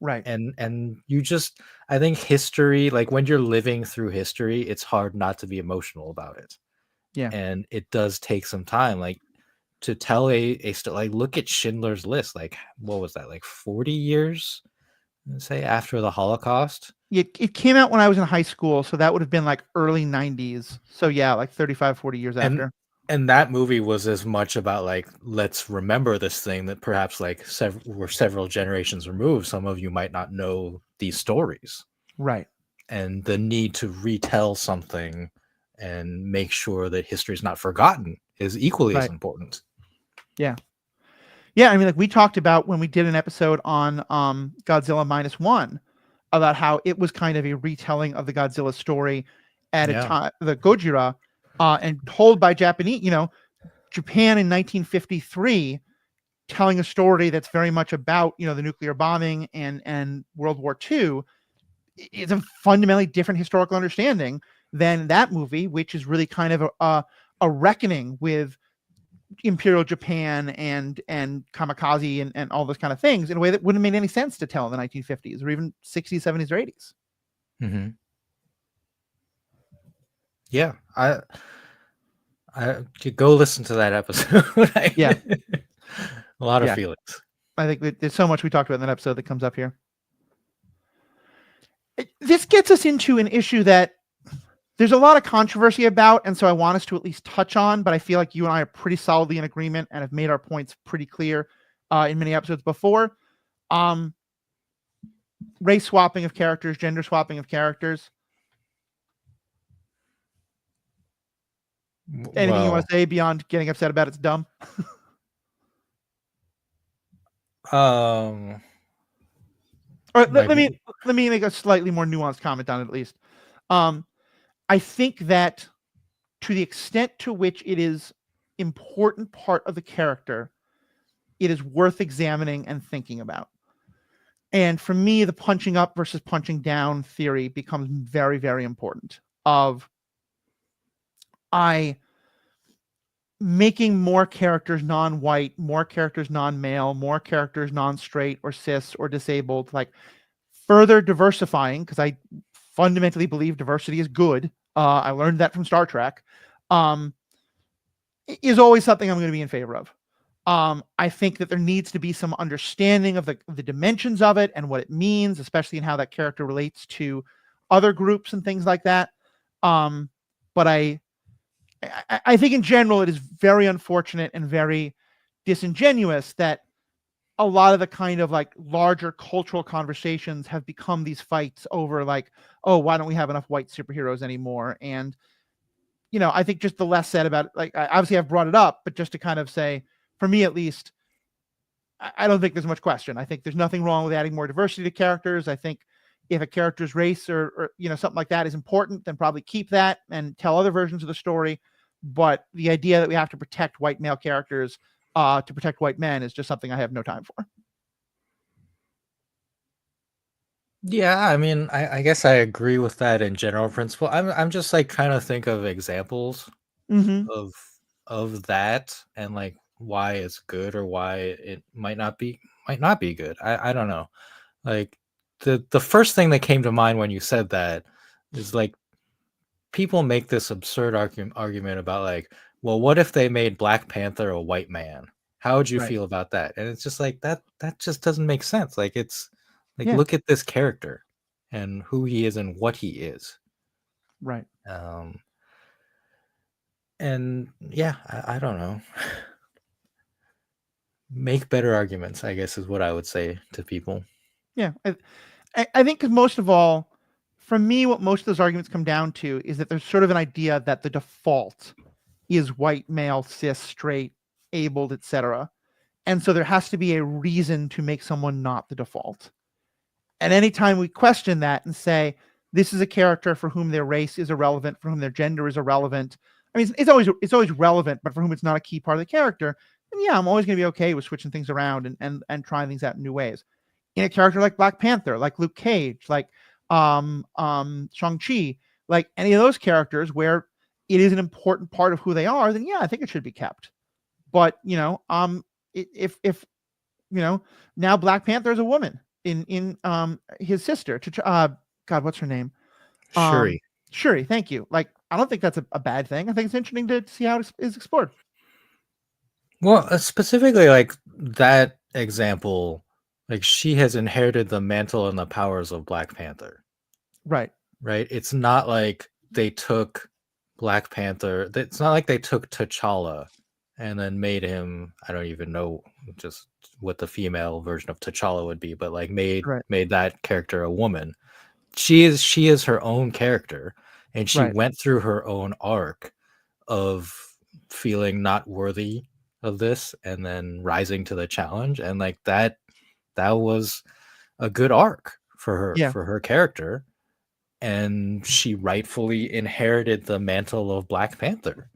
Right. And you just, I think history, like when you're living through history, it's hard not to be emotional about it. Yeah. And it does take some time, like to tell like look at Schindler's List, like what was that, like 40 years, say, after the Holocaust. It came out when I was in high school, so that would have been like early 90s. So yeah, like 35, 40 years and after. and that movie was as much about like, let's remember this thing that perhaps like we're several generations removed, some of you might not know these stories, Right. and the need to retell something and make sure that history is not forgotten is equally as Right. important. Yeah. Yeah, I mean, like we talked about when we did an episode on Godzilla -1, about how it was kind of a retelling of the Godzilla story at a Yeah. time, the Gojira, and told by Japanese, Japan in 1953, telling a story that's very much about, the nuclear bombing and World War II. Is a fundamentally different historical understanding than that movie, which is really kind of a reckoning with Imperial Japan and kamikaze and all those kind of things in a way that wouldn't have made any sense to tell in the 1950s or even 60s, 70s, or 80s. Mm-hmm. Yeah, I could go listen to that episode. Yeah. A lot of Yeah. feelings. I think there's so much we talked about in that episode that comes up here. This gets us into an issue that there's a lot of controversy about, and so I want us to at least touch on, but I feel like you and I are pretty solidly in agreement and have made our points pretty clear in many episodes before. race swapping of characters, gender swapping of characters. Anything you want Well, to say beyond getting upset about it's dumb? um, Or like, let me make a slightly more nuanced comment on it at least. I think that to the extent to which it is important part of the character, it is worth examining and thinking about. And for me, the punching up versus punching down theory becomes very, very important. Of I making more characters non-white, more characters non-male, more characters non-straight or cis or disabled, like further diversifying, because I fundamentally believe diversity is good. I learned that from Star Trek. Is always something I'm going to be in favor of. I think that there needs to be some understanding of the dimensions of it and what it means, especially in how that character relates to other groups and things like that. But I think in general it is very unfortunate and very disingenuous that a lot of the kind of like larger cultural conversations have become these fights over like, oh, why don't we have enough white superheroes anymore? And I think just the less said about it, like obviously I've brought it up, but just to kind of say, for me at least, I don't think there's much question. I think there's nothing wrong with adding more diversity to characters. I think if a character's race or something like that is important, then probably keep that and tell other versions of the story. But the idea that we have to protect white male characters to protect white men is just something I have no time for. yeah, I mean, I guess I agree with that in general principle. I'm just like trying to think of examples Mm-hmm. of that and like why it's good or why it might not be good. I don't know. Like the first thing that came to mind when you said that is like people make this absurd argument about like, well, what if they made Black Panther a white man? How would you Right. feel about that? And it's just like that just doesn't make sense. Like it's like Yeah. look at this character and who he is and what he is. Right. Um and yeah, I don't know. Make better arguments, I guess is what I would say to people. Yeah. I think because most of all, for me, what most of those arguments come down to is that there's sort of an idea that the default is white, male, cis, straight, abled, etc. And so there has to be a reason to make someone not the default. And anytime we question that and say, this is a character for whom their race is irrelevant, for whom their gender is irrelevant. I mean, it's always relevant, but for whom it's not a key part of the character, then yeah, I'm always going to be okay with switching things around and trying things out in new ways. In a character like Black Panther, like Luke Cage, like Shang-Chi, like any of those characters where it is an important part of who they are, then yeah, I think it should be kept. But if now Black Panther is a woman in his sister, God, what's her name? Shuri. Shuri, thank you. Like, I don't think that's a bad thing. I think it's interesting to see how it is explored. Well, specifically like that example, like she has inherited the mantle and the powers of Black Panther, Right. right? It's not like they took Black Panther. It's not like they took T'Challa and then made him, I don't even know just what the female version of T'Challa would be, but like Right. made that character a woman. She is her own character and she Right. went through her own arc of feeling not worthy of this and then rising to the challenge, and like that was a good arc Yeah. for her character, and she rightfully inherited the mantle of Black Panther.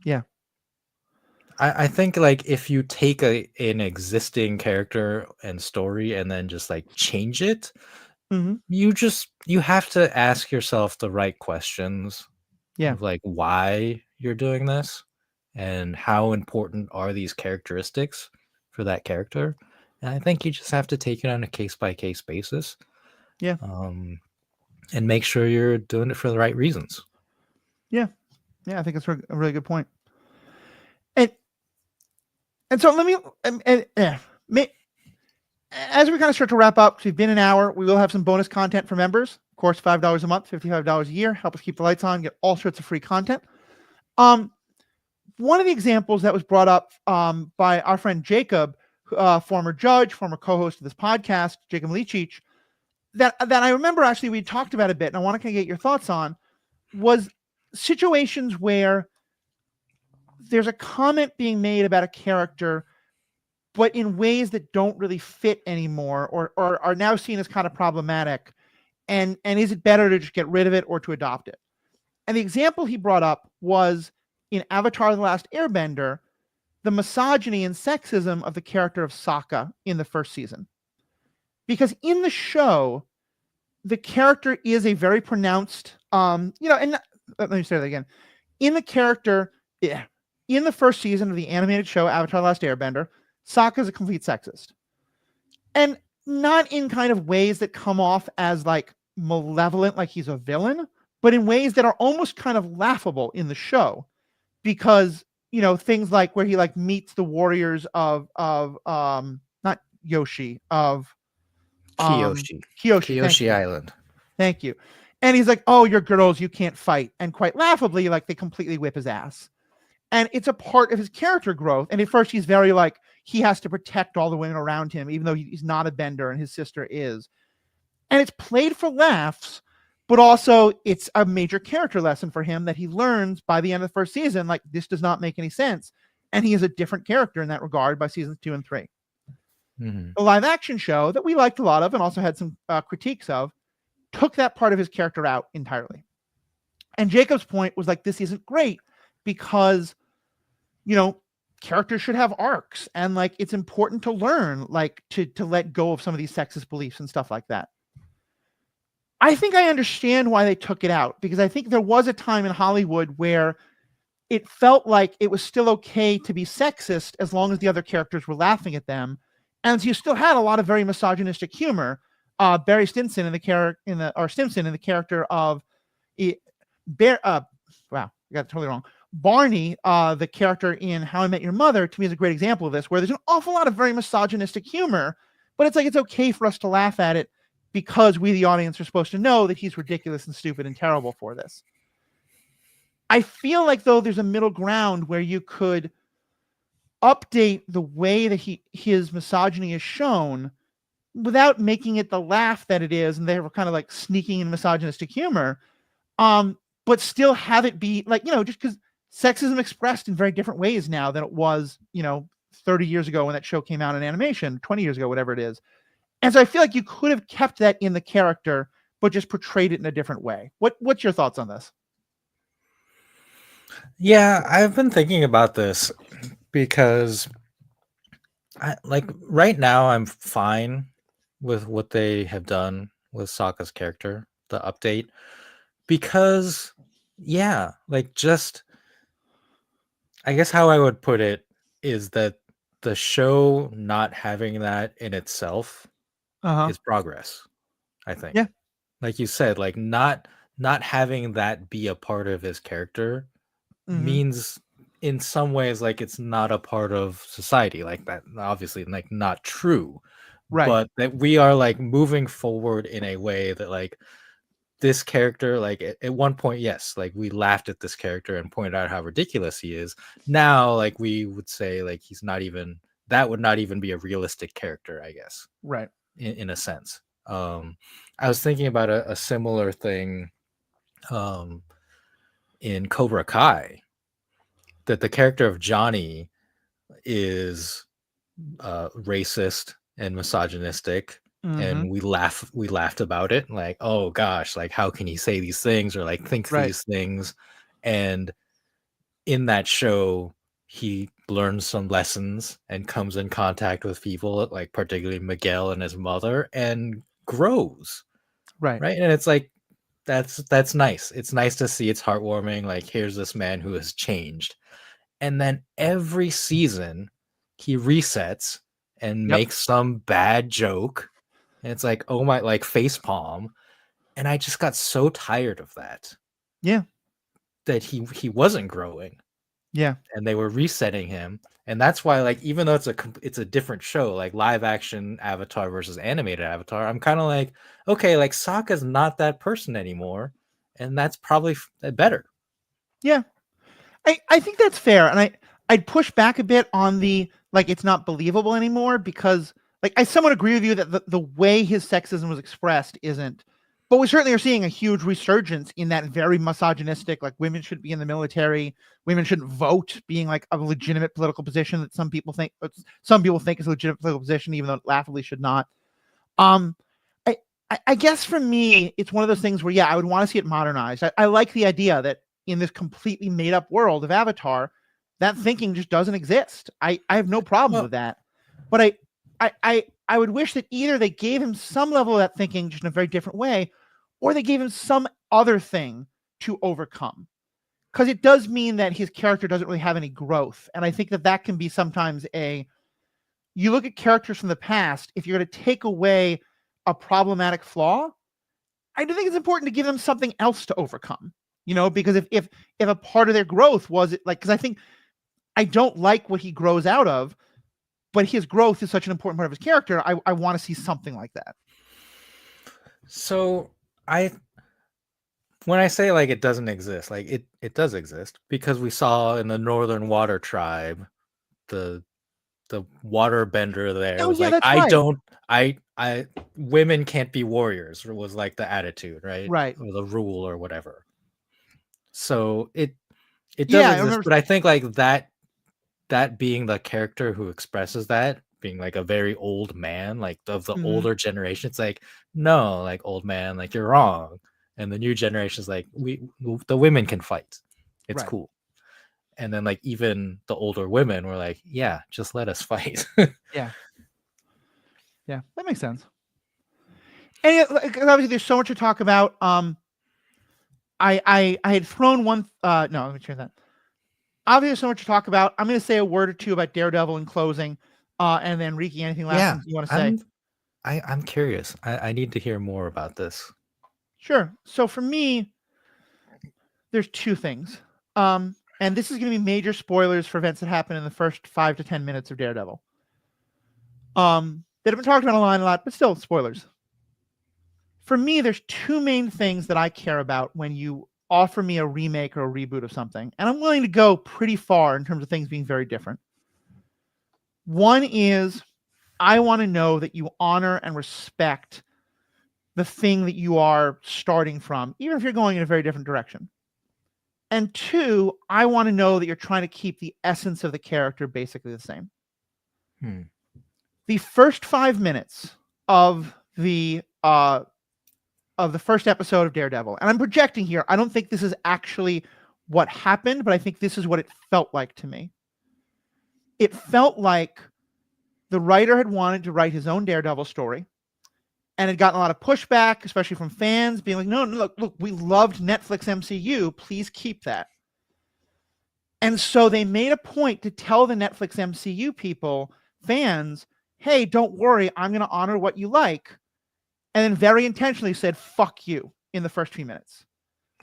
Yeah. I think like if you take an existing character and story and then just like change it, Mm-hmm. you have to ask yourself the right questions Yeah. of like why you're doing this and how important are these characteristics for that character. And I think you just have to take it on a case by case basis, Yeah. and make sure you're doing it for the right reasons. Yeah. Yeah. I think it's a really good point. And so let me as we kind of start to wrap up, 'cause we've been an hour, we will have some bonus content for members. Of course, $5 a month, $55 a year. Help us keep the lights on, get all sorts of free content. One of the examples that was brought up by our friend Jacob, former judge, former co-host of this podcast, Jacob Leachich, that I remember actually we talked about a bit, and I want to kind of get your thoughts on, was situations where there's a comment being made about a character, but in ways that don't really fit anymore, or are now seen as kind of problematic. And is it better to just get rid of it or to adopt it? And the example he brought up was in Avatar: The Last Airbender, the misogyny and sexism of the character of Sokka in the first season. Because in the show, the character is a very pronounced, and let me say that again. In the character, yeah, in the first season of the animated show Avatar: The Last Airbender, Sokka is a complete sexist. And not in kind of ways that come off as like malevolent, like he's a villain, but in ways that are almost kind of laughable in the show, because things like where he like meets the warriors of not Yoshi, of Kyoshi. Kyoshi. Kyoshi Island. Thank you. And he's like, "Oh, you're girls, you can't fight." And quite laughably, like they completely whip his ass. And it's a part of his character growth. And at first he's very like, he has to protect all the women around him, even though he's not a bender and his sister is. And it's played for laughs, but also it's a major character lesson for him that he learns by the end of the first season. Like, this does not make any sense. And he is a different character in that regard by seasons 2 and 3. Mm-hmm. The live action show that we liked a lot of and also had some critiques of took that part of his character out entirely. And Jacob's point was like, this isn't great because, characters should have arcs, and like it's important to learn, like to let go of some of these sexist beliefs and stuff like that. I think I understand why they took it out, because I think there was a time in Hollywood where it felt like it was still okay to be sexist as long as the other characters were laughing at them. And you still had a lot of very misogynistic humor. Barry Stinson in the character of wow, I got it totally wrong. Barney, the character in How I Met Your Mother, to me is a great example of this, where there's an awful lot of very misogynistic humor, but it's like it's okay for us to laugh at it because we, the audience, are supposed to know that he's ridiculous and stupid and terrible for this. I feel like, though, there's a middle ground where you could update the way that his misogyny is shown without making it the laugh that it is, and they were kind of like sneaking in misogynistic humor, but still have it be like, just because sexism expressed in very different ways now than it was, 30 years ago when that show came out in animation, 20 years ago, whatever it is. And so I feel like you could have kept that in the character, but just portrayed it in a different way. What's your thoughts on this? Yeah, I've been thinking about this because right now I'm fine with what they have done with Sokka's character, the update, because just I guess how I would put it is that the show not having that in itself is progress, I think. Yeah. Like you said, like not having that be a part of his character means in some ways like it's not a part of society, like that obviously like not true, Right. but that we are like moving forward in a way that like this character, like at one point, yes, like we laughed at this character and pointed out how ridiculous he is. Now like we would say like he's not even, that would not even be a realistic character, I guess, Right. in a sense. I was thinking about a similar thing in Cobra Kai, that the character of Johnny is racist and misogynistic, and we laughed about it, like, oh gosh, like how can he say these things or like think these things. And in that show he learns some lessons and comes in contact with people, like particularly Miguel and his mother, and grows. Right. And it's like that's nice. It's nice to see. It's heartwarming. Like, here's this man who has changed. And then every season he resets and makes some bad joke. And it's like, oh my, like face palm. And I just got so tired of that. Yeah. That he wasn't growing. Yeah. And they were resetting him. And that's why, like, even though it's a different show, like live action Avatar versus animated Avatar, I'm kind of like, okay, like Sokka's not that person anymore. And that's probably better. Yeah. I think that's fair. And I'd push back a bit on the, like, it's not believable anymore, because like I somewhat agree with you that the way his sexism was expressed isn't, but we certainly are seeing a huge resurgence in that very misogynistic, like women should be in the military, women shouldn't vote, being like a legitimate political position that some people think is a legitimate political position, even though it laughably should not. Um, I guess for me, it's one of those things where, yeah, I would want to see it modernized. I like the idea that in this completely made up world of Avatar, that thinking just doesn't exist. I have no problem with that. But I would wish that either they gave him some level of that thinking just in a very different way, or they gave him some other thing to overcome. Because it does mean that his character doesn't really have any growth. And I think that that can be sometimes you look at characters from the past, if you're going to take away a problematic flaw, I do think it's important to give them something else to overcome, because if a part of their growth was like, because I don't like what he grows out of, but his growth is such an important part of his character. I want to see something like that. So when I say like it doesn't exist, like it does exist, because we saw in the Northern Water Tribe, the water bender there was like, that's right. I women can't be warriors, was like the attitude, right? Right. Or the rule or whatever. So it does exist, but I think like that being the character who expresses that, being like a very old man, like of the older generation, it's like, no, like old man, like you're wrong. And the new generation is like, the women can fight. It's cool. And then like even the older women were like, yeah, just let us fight. Yeah, that makes sense. And obviously there's so much to talk about. I had thrown one no, let me change that. Obviously there's so much to talk about. I'm going to say a word or two about Daredevil in closing, and then Riki, anything last you want to say? I'm curious. I need to hear more about this. Sure. So for me, there's two things. And this is going to be major spoilers for events that happen in the first 5 to 10 minutes of Daredevil. That have been talked about online a lot, but still spoilers. For me, there's two main things that I care about when you offer me a remake or a reboot of something. And I'm willing to go pretty far in terms of things being very different. One is, I want to know that you honor and respect the thing that you are starting from, even if you're going in a very different direction. And two, I want to know that you're trying to keep the essence of the character basically the same. The first 5 minutes of the first episode of Daredevil, and I'm projecting here, I don't think this is actually what happened, but I think this is what it felt like to me. It felt like the writer had wanted to write his own Daredevil story, and had gotten a lot of pushback, especially from fans, being like, no, look, we loved Netflix MCU. Please keep that. And so they made a point to tell the Netflix MCU people, fans, hey, don't worry, I'm going to honor what you like. And then very intentionally said, fuck you, in the first few minutes.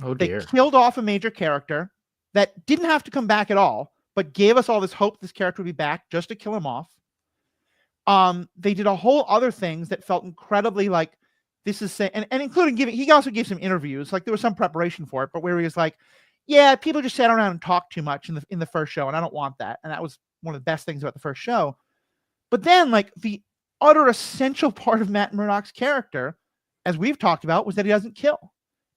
Oh, dear. They killed off a major character that didn't have to come back at all, but gave us all this hope this character would be back just to kill him off. They did a whole other things that felt incredibly like, this is saying, and including he also gave some interviews, like there was some preparation for it, but where he was like, yeah, people just sat around and talked too much in the first show, and I don't want that. And that was one of the best things about the first show. But then, like, the utter essential part of Matt Murdock's character, as we've talked about, was that he doesn't kill,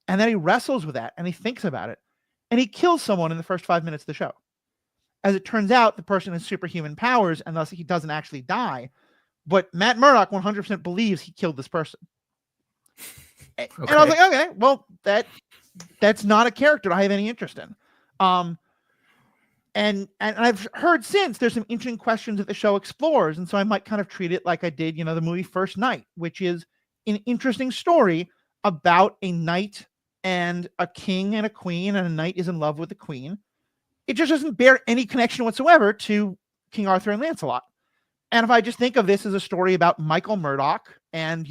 and that he wrestles with that, and he thinks about it, and he kills someone in the first 5 minutes of the show. As it turns out, the person has superhuman powers, and thus he doesn't actually die. But Matt Murdock 100% believes he killed this person. Okay. And I was like, okay, well, that's not a character I have any interest in. And I've heard since there's some interesting questions that the show explores, and so I might kind of treat it like I did, the movie First Knight, which is an interesting story about a knight and a king and a queen, and a knight is in love with the queen. It just doesn't bear any connection whatsoever to King Arthur and Lancelot. And if I just think of this as a story about Michael Murdock and,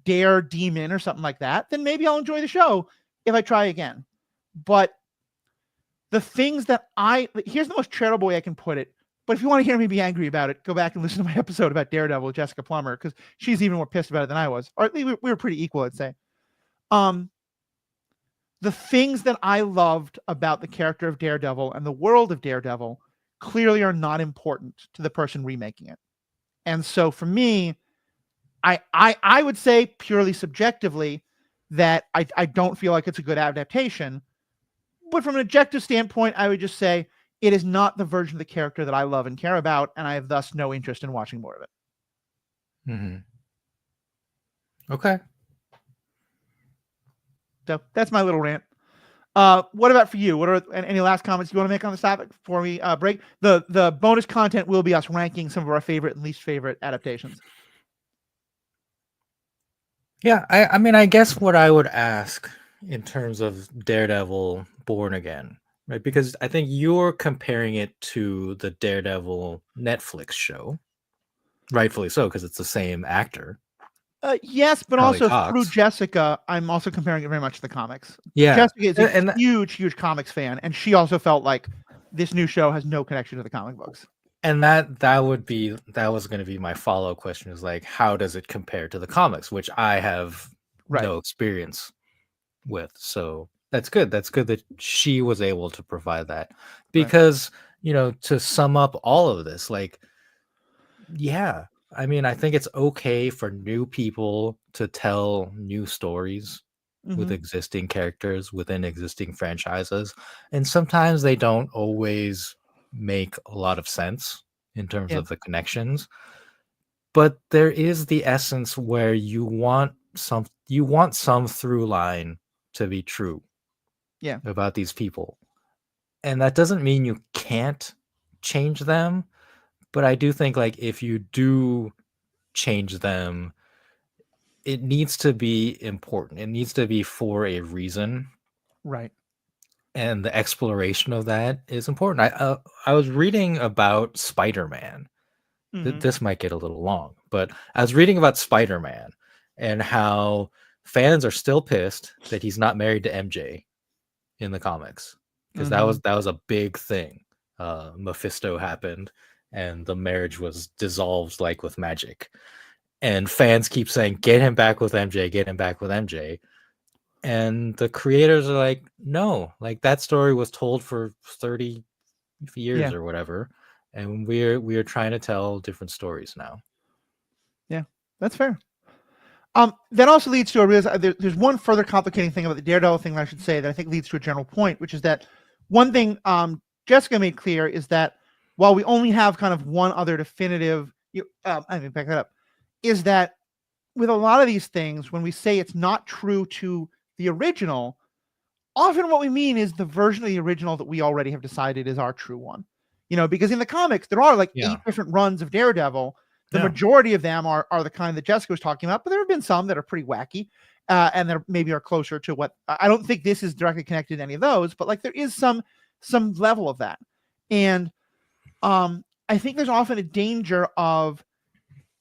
Dare Demon or something like that, then maybe I'll enjoy the show if I try again. But the things that here's the most charitable way I can put it. But if you want to hear me be angry about it, go back and listen to my episode about Daredevil with Jessica Plummer, because she's even more pissed about it than I was. Or at least we were pretty equal, I'd say. The things that I loved about the character of Daredevil and the world of Daredevil clearly are not important to the person remaking it. And so for me, I would say purely subjectively that I don't feel like it's a good adaptation. But from an objective standpoint, I would just say it is not the version of the character that I love and care about, and I have thus no interest in watching more of it. Okay. So that's my little rant. What about for you? What are any last comments you want to make on this topic before we break? The bonus content will be us ranking some of our favorite and least favorite adaptations. Yeah, I mean, I guess what I would ask in terms of Daredevil Born Again, right? Because I think you're comparing it to the Daredevil Netflix show, rightfully so, because it's the same actor. Yes, but Charlie also through Cox. Jessica, I'm also comparing it very much to the comics. Yeah, Jessica is a huge comics fan, and she also felt like this new show has no connection to the comic books. And that was going to be my follow-up question, is like, how does it compare to the comics, which I have no experience with. So that's good. That's good that she was able to provide that, because to sum up all of this, like, yeah, I mean, I think it's okay for new people to tell new stories with existing characters within existing franchises, and sometimes they don't always make a lot of sense in terms of the connections, but there is the essence where you want some through line to be true about these people, and that doesn't mean you can't change them, but I do think, like, if you do change them, it needs to be important. It needs to be for a reason. Right. And the exploration of that is important. I was reading about Spider-Man. This might get a little long, but I was reading about Spider-Man and how fans are still pissed that he's not married to MJ in the comics, because that was a big thing. Mephisto happened and the marriage was dissolved like with magic. And fans keep saying, get him back with MJ, get him back with MJ. And the creators are like, no, like, that story was told for 30 years or whatever. And we're trying to tell different stories now. Yeah, that's fair. That also leads to there's one further complicating thing about the Daredevil thing that I should say that I think leads to a general point, which is that one thing Jessica made clear is that while we only have kind of one other definitive, I mean, back that up, is that with a lot of these things, when we say it's not true to the original, often what we mean is the version of the original that we already have decided is our true one. Because in the comics, there are like 8 different runs of Daredevil. The majority of them are the kind that Jessica was talking about, but there have been some that are pretty wacky, and that maybe are closer to what I don't think this is directly connected to any of those, but like there is some level of that. And I think there's often a danger of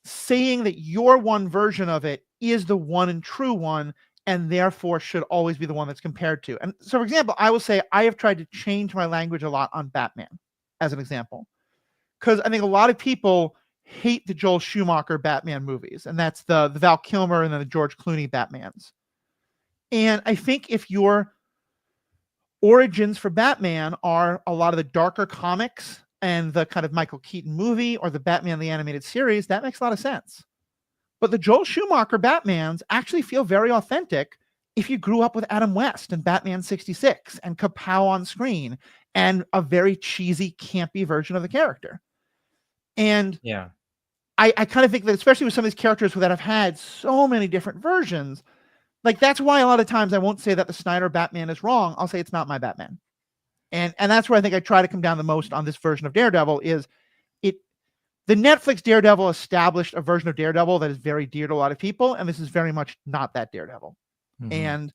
saying that your one version of it is the one and true one, and therefore should always be the one that's compared to. And so, for example, I will say I have tried to change my language a lot on Batman, as an example, because I think a lot of people hate the Joel Schumacher Batman movies, and that's the Val Kilmer and then the George Clooney Batmans. And I think if your origins for Batman are a lot of the darker comics and the kind of Michael Keaton movie or the Batman the Animated Series, that makes a lot of sense. But the Joel Schumacher Batmans actually feel very authentic if you grew up with Adam West and Batman 66 and Kapow on screen and a very cheesy, campy version of the character. And I kind of think that, especially with some of these characters that have had so many different versions, like that's why a lot of times I won't say that the Snyder Batman is wrong. I'll say it's not my Batman. And that's where I think I try to come down the most on this version of Daredevil is the Netflix Daredevil established a version of Daredevil that is very dear to a lot of people, and this is very much not that Daredevil. And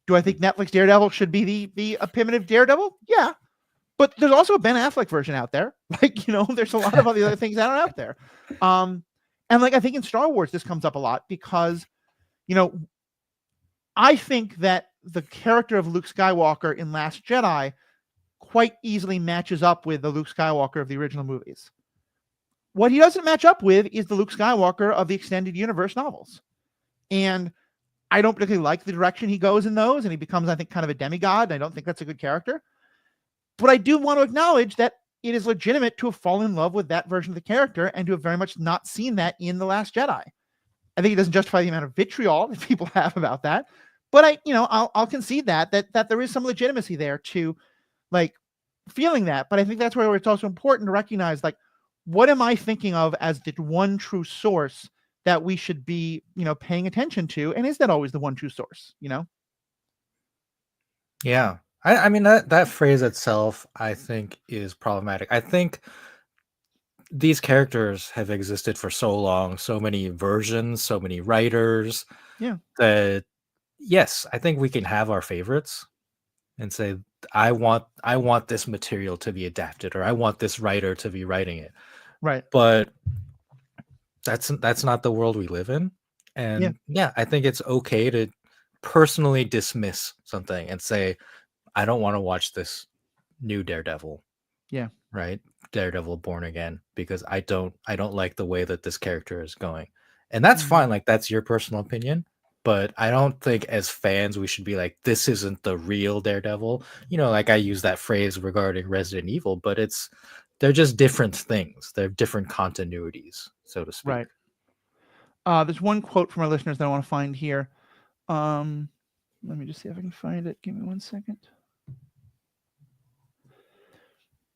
do I think Netflix Daredevil should be the primitive Daredevil? Yeah. But there's also a Ben Affleck version out there. Like, there's a lot of other things that are out there. And like, I think in Star Wars, this comes up a lot because, I think that the character of Luke Skywalker in Last Jedi quite easily matches up with the Luke Skywalker of the original movies. What he doesn't match up with is the Luke Skywalker of the extended universe novels. And I don't particularly like the direction he goes in those, and he becomes, I think, kind of a demigod. And I don't think that's a good character. But I do want to acknowledge that it is legitimate to have fallen in love with that version of the character and to have very much not seen that in The Last Jedi. I think it doesn't justify the amount of vitriol that people have about that, but I'll concede that there is some legitimacy there to like feeling that. But I think that's where it's also important to recognize, like, what am I thinking of as the one true source that we should be, paying attention to? And is that always the one true source, Yeah. I mean that phrase itself I think is problematic. I think these characters have existed for so long, so many versions, so many writers Yeah. that yes, I think we can have our favorites and say I want this material to be adapted or I want this writer to be writing it. Right. But that's not the world we live in. Yeah. And yeah, I think it's okay to personally dismiss something and say I don't want to watch this new Daredevil. Yeah. Right? Daredevil Born Again because I don't like the way that this character is going. And that's fine, like that's your personal opinion, but I don't think as fans we should be like this isn't the real Daredevil. Like I use that phrase regarding Resident Evil, but they're just different things. They're different continuities, so to speak. Right. There's one quote from our listeners that I want to find here. Let me just see if I can find it. Give me 1 second.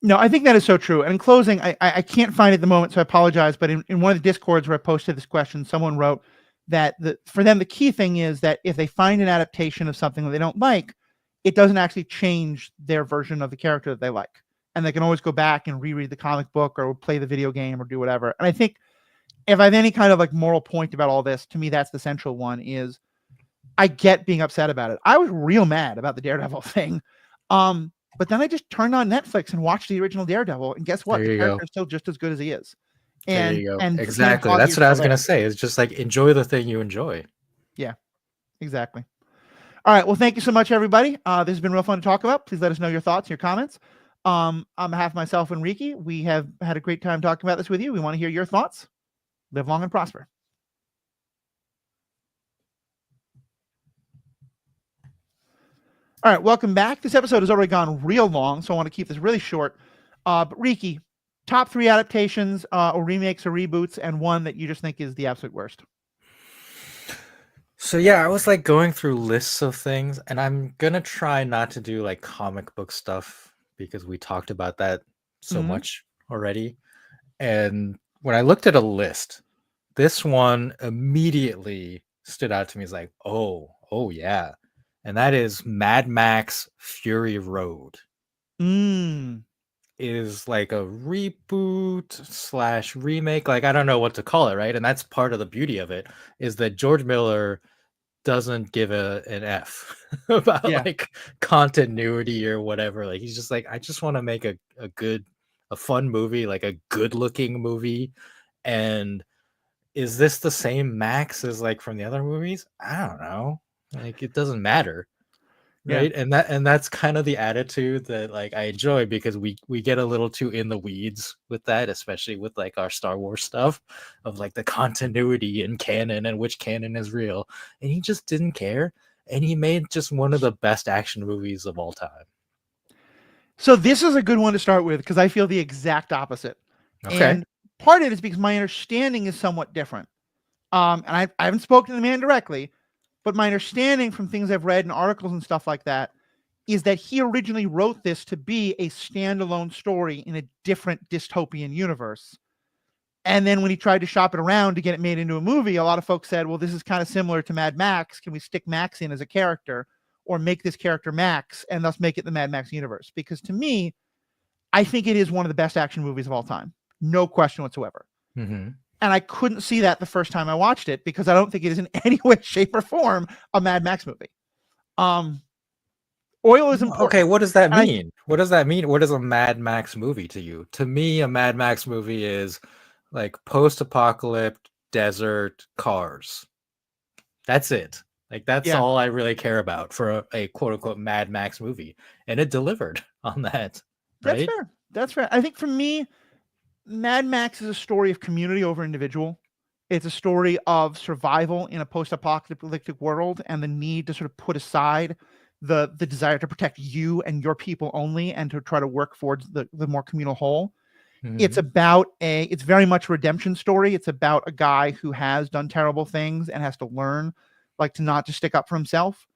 No, I think that is so true. And in closing, I can't find it at the moment, so I apologize. But in one of the Discords where I posted this question, someone wrote that for them, the key thing is that if they find an adaptation of something that they don't like, it doesn't actually change their version of the character that they like. And they can always go back and reread the comic book or play the video game or do whatever. And I think if I have any kind of like moral point about all this, to me, that's the central one is I get being upset about it. I was real mad about the Daredevil thing. But then I just turned on Netflix and watched the original Daredevil, and guess what? The character is still just as good as he is. There you go. And exactly. That's what I was going to say. It's just like enjoy the thing you enjoy. Yeah, exactly. All right. Well, thank you so much, everybody. This has been real fun to talk about. Please let us know your thoughts, your comments. On behalf of myself and Riki, we have had a great time talking about this with you. We want to hear your thoughts. Live long and prosper. All right, welcome back. This episode has already gone real long, so I want to keep this really short. But Riki, top 3 adaptations or remakes or reboots, and one that you just think is the absolute worst. So yeah, I was like going through lists of things, and I'm gonna try not to do like comic book stuff because we talked about that so much already. And when I looked at a list, this one immediately stood out to me as like, oh yeah. And that is Mad Max Fury Road. Is like a reboot / remake. Like, I don't know what to call it, right? And that's part of the beauty of it, is that George Miller doesn't give an F about like continuity or whatever. Like, he's just like, I just want to make a fun movie, like a good looking movie. And is this the same Max as like from the other movies? I don't know. Like, it doesn't matter, right? And that's kind of the attitude that like I enjoy, because we get a little too in the weeds with that, especially with like our Star Wars stuff of like the continuity and canon and which canon is real. And he just didn't care, and he made just one of the best action movies of all time. So this is a good one to start with, because I feel the exact opposite. Okay. And part of it is because my understanding is somewhat different. And I haven't spoken to the man directly, but my understanding from things I've read in articles and stuff like that is that he originally wrote this to be a standalone story in a different dystopian universe. And then when he tried to shop it around to get it made into a movie, a lot of folks said, well, this is kind of similar to Mad Max. Can we stick Max in as a character, or make this character Max and thus make it the Mad Max universe? Because to me, I think it is one of the best action movies of all time. No question whatsoever. And I couldn't see that the first time I watched it, because I don't think it is in any way, shape, or form a Mad Max movie. Oil is important. Okay, what does that mean? What does that mean? What is a Mad Max movie to you? To me, a Mad Max movie is like post-apocalypse, desert, cars. That's it. Like, that's all I really care about for a quote-unquote Mad Max movie. And it delivered on that. Right? That's fair. That's fair. I think for me, Mad Max is a story of community over individual. It's a story of survival in a post-apocalyptic world and the need to sort of put aside the desire to protect you and your people only, and to try to work towards the more communal whole. It's very much a redemption story. It's about a guy who has done terrible things and has to learn, like, to not just stick up for himself.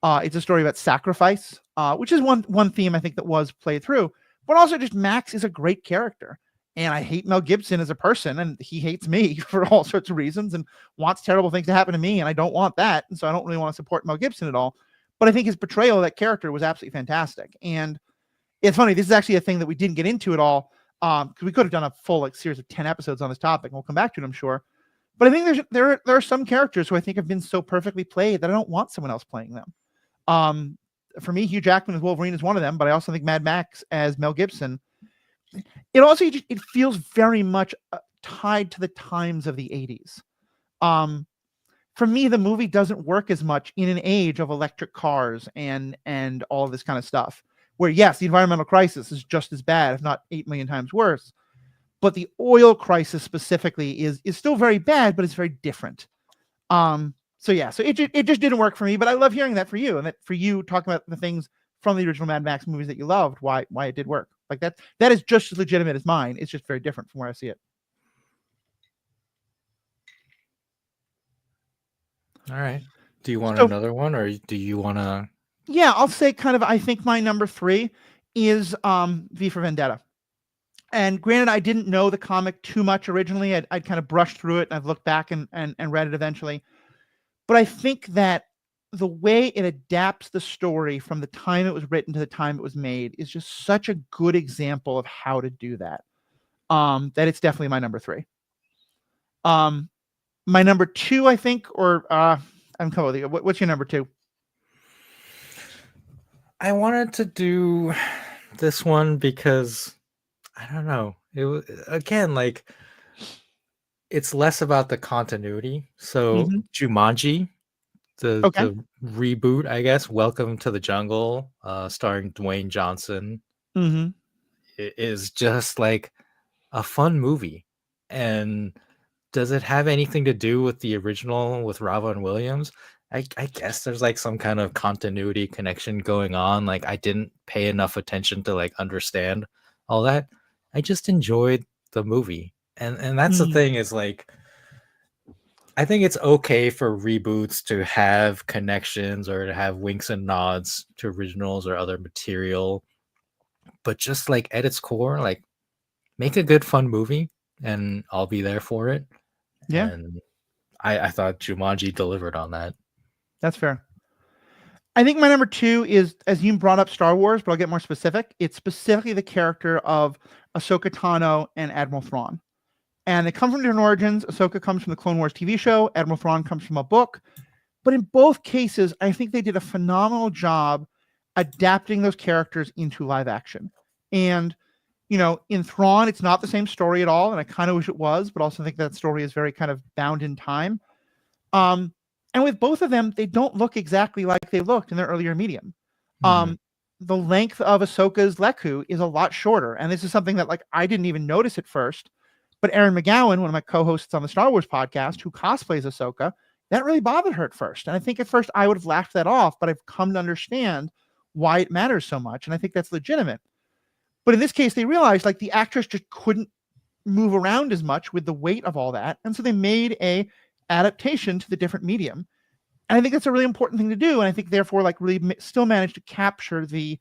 It's a story about sacrifice, which is one theme I think that was played through. But also, just Max is a great character, and I hate Mel Gibson as a person, and he hates me for all sorts of reasons, and wants terrible things to happen to me, and I don't want that, and so I don't really want to support Mel Gibson at all. But I think his portrayal of that character was absolutely fantastic. And it's funny, this is actually a thing that we didn't get into at all, because we could have done a full series of 10 episodes on this topic, and we'll come back to it, I'm sure. But I think there are some characters who I think have been so perfectly played that I don't want someone else playing them. For me, Hugh Jackman as Wolverine is one of them, but I also think Mad Max as Mel Gibson, it feels very much tied to the times of the 80s. For me, the movie doesn't work as much in an age of electric cars and all of this kind of stuff, where, yes, the environmental crisis is just as bad, if not 8 million times worse, but the oil crisis specifically is still very bad, but it's very different. So it just didn't work for me, but I love hearing that for you, and that for you talking about the things from the original Mad Max movies that you loved, why it did work. Like, that is just as legitimate as mine. It's just very different from where I see it. All right. Do you want another one, or do you want to? Yeah, I'll say I think my number 3 is V for Vendetta. And granted, I didn't know the comic too much originally. I'd kind of brushed through it, and I've looked back and read it eventually. But I think that the way it adapts the story from the time it was written to the time it was made is just such a good example of how to do that. That it's definitely my number 3. My number 2, I think, or I'm coming with you. What's your number 2? I wanted to do this one because I don't know. It was, again, like, it's less about the continuity. So Jumanji, the reboot, I guess, Welcome to the Jungle, starring Dwayne Johnson, is just like a fun movie. And does it have anything to do with the original with Robin Williams? I guess there's like some kind of continuity connection going on. Like, I didn't pay enough attention to like understand all that. I just enjoyed the movie. And that's the thing, is like, I think it's okay for reboots to have connections or to have winks and nods to originals or other material. But just like at its core, like, make a good fun movie and I'll be there for it. Yeah. And I thought Jumanji delivered on that. That's fair. I think my number 2 is, as you brought up, Star Wars, but I'll get more specific. It's specifically the character of Ahsoka Tano and Admiral Thrawn. And they come from different origins. Ahsoka comes from the Clone Wars TV show. Admiral Thrawn comes from a book. But in both cases, I think they did a phenomenal job adapting those characters into live action. And, in Thrawn, it's not the same story at all, and I kind of wish it was, but also think that story is very kind of bound in time. And with both of them, they don't look exactly like they looked in their earlier medium. The length of Ahsoka's Leku is a lot shorter. And this is something that, like, I didn't even notice at first. But Erin McGowan, one of my co-hosts on the Star Wars podcast, who cosplays Ahsoka, that really bothered her at first. And I think at first I would have laughed that off, but I've come to understand why it matters so much. And I think that's legitimate. But in this case, they realized, like, the actress just couldn't move around as much with the weight of all that. And so they made a adaptation to the different medium. And I think that's a really important thing to do. And I think, therefore, like, really still managed to capture the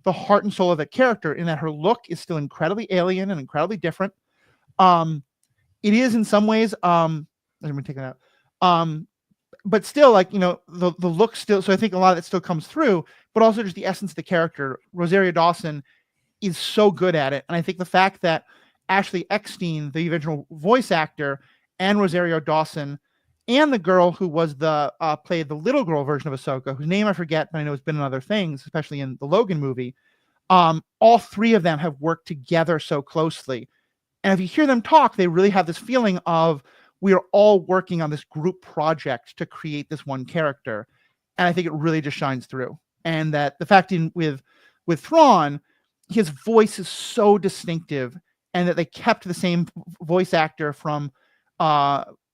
heart and soul of that character, in that her look is still incredibly alien and incredibly different. It is in some ways, let me take that out. But still, like, the look still, so I think a lot of it still comes through, but also just the essence of the character. Rosario Dawson is so good at it. And I think the fact that Ashley Eckstein, the original voice actor, and Rosario Dawson, and the girl who was played the little girl version of Ahsoka, whose name I forget, but I know has been in other things, especially in the Logan movie. All 3 of them have worked together so closely. And if you hear them talk, they really have this feeling of, we are all working on this group project to create this one character. And I think it really just shines through. And that the fact with Thrawn, his voice is so distinctive, and that they kept the same voice actor from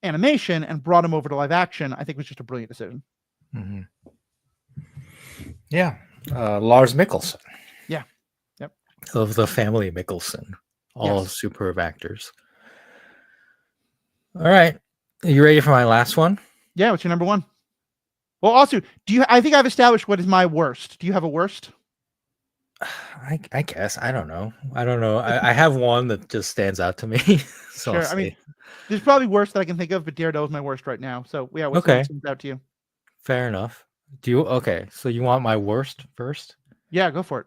animation and brought him over to live action, I think was just a brilliant decision. Yeah, Lars Mikkelsen Yeah. Yep. of the family Mikkelsen, all Yes. superb actors. All right, are you ready for my last one? Yeah. What's your number one? Well, also, do you? I think I've established what is my worst. Do you have a worst? I guess I don't know. I have one that just stands out to me, so I'll Sure. I mean, say there's probably worse that I can think of, but Daredevil's my worst right now. So yeah, what's the one that okay, stands out to you? fair enough. Do you okay? So you want my worst first? Yeah, go for it.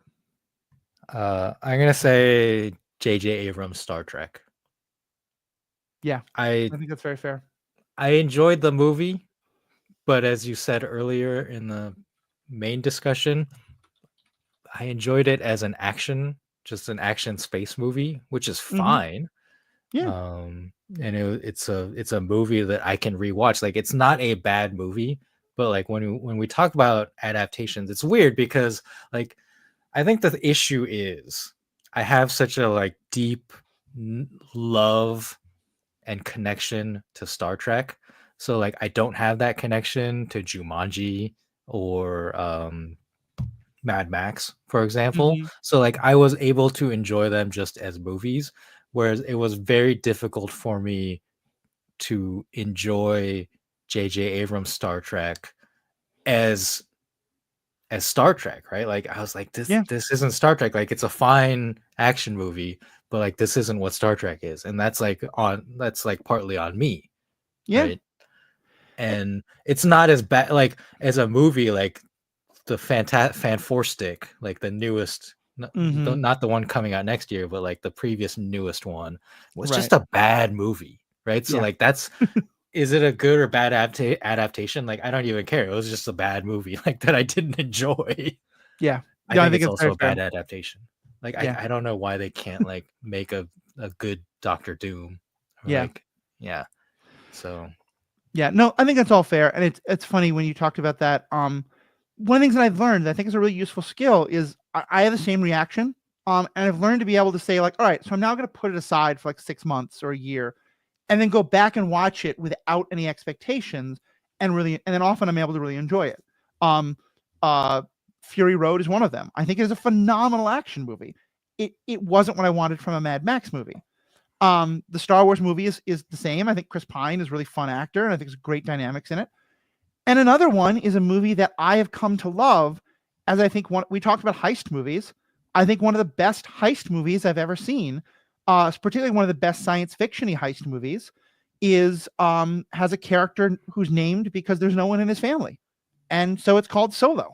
I'm gonna say J.J. Abrams' Star Trek. Yeah, I I think that's very fair. I enjoyed the movie, but as you said earlier in the main discussion, I enjoyed it as an action, just an action space movie, which is Hmm. fine. Yeah. And it's a movie that I can rewatch. Like it's not a bad movie, but like when we talk about adaptations, it's weird because like I think the issue is I have such a like deep love and connection to Star Trek. So like I don't have that connection to Jumanji or Mad Max, for example. Hmm. So like I was able to enjoy them just as movies, whereas it was very difficult for me to enjoy J.J. Abrams' Star Trek as Star Trek, right? Like I was like, this Yeah. this isn't Star Trek. Like it's a fine action movie, but like this isn't what Star Trek is. And that's like partly on me, Yeah. right? And it's not as bad like as a movie like the Fan Four Stick, like the newest, Hmm. not the one coming out next year, but like the previous newest one, was Right. just a bad movie, right? So Yeah. like is it a good or bad adaptation? Like I don't even care. It was just a bad movie, like that I didn't enjoy. Yeah. I Yeah. I think think it's it's also very a fair. bad adaptation. Like Yeah. I don't know why they can't like make a good Doctor Doom or Yeah. like yeah. So Yeah, no, I think that's all fair, and it's funny when you talked about that. One of the things that I've learned that I think is a really useful skill is I have the same reaction. And I've learned to be able to say like, all right, so I'm now going to put it aside for like 6 months or a year, and then go back and watch it without any expectations, and then often I'm able to really enjoy it. Um, uh, Fury Road is one of them. I think it is a phenomenal action movie. It wasn't what I wanted from a Mad Max movie. The Star Wars movie is the same. I think Chris Pine is a really fun actor, and I think there's great dynamics in it. And another one is a movie that I have come to love, as I think we talked about heist movies. I think one of the best heist movies I've ever seen, particularly one of the best science fiction-y heist movies, is has a character who's named because there's no one in his family, and so it's called Solo.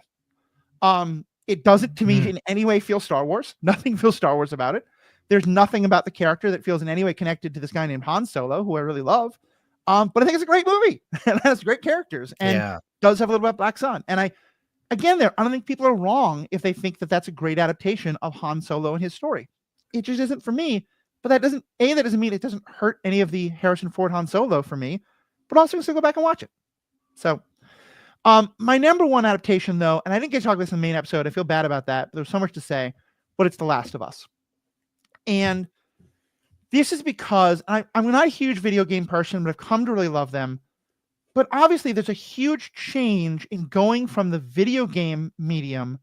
It doesn't to me mm, in any way feel Star Wars. Nothing feels Star Wars about it. There's nothing about the character that feels in any way connected to this guy named Han Solo, who I really love. But I think it's a great movie and has great characters and yeah. does have a little bit of Black Sun. And I don't think people are wrong if they think that that's a great adaptation of Han Solo and his story. It just isn't for me. But that doesn't mean it doesn't hurt any of the Harrison Ford Han Solo for me. But also, still go back and watch it. So my number one adaptation, though, and I didn't get to talk about this in the main episode. I feel bad about that. There's so much to say, but it's The Last of Us. And this is because I'm not a huge video game person, but I've come to really love them. But obviously, there's a huge change in going from the video game medium,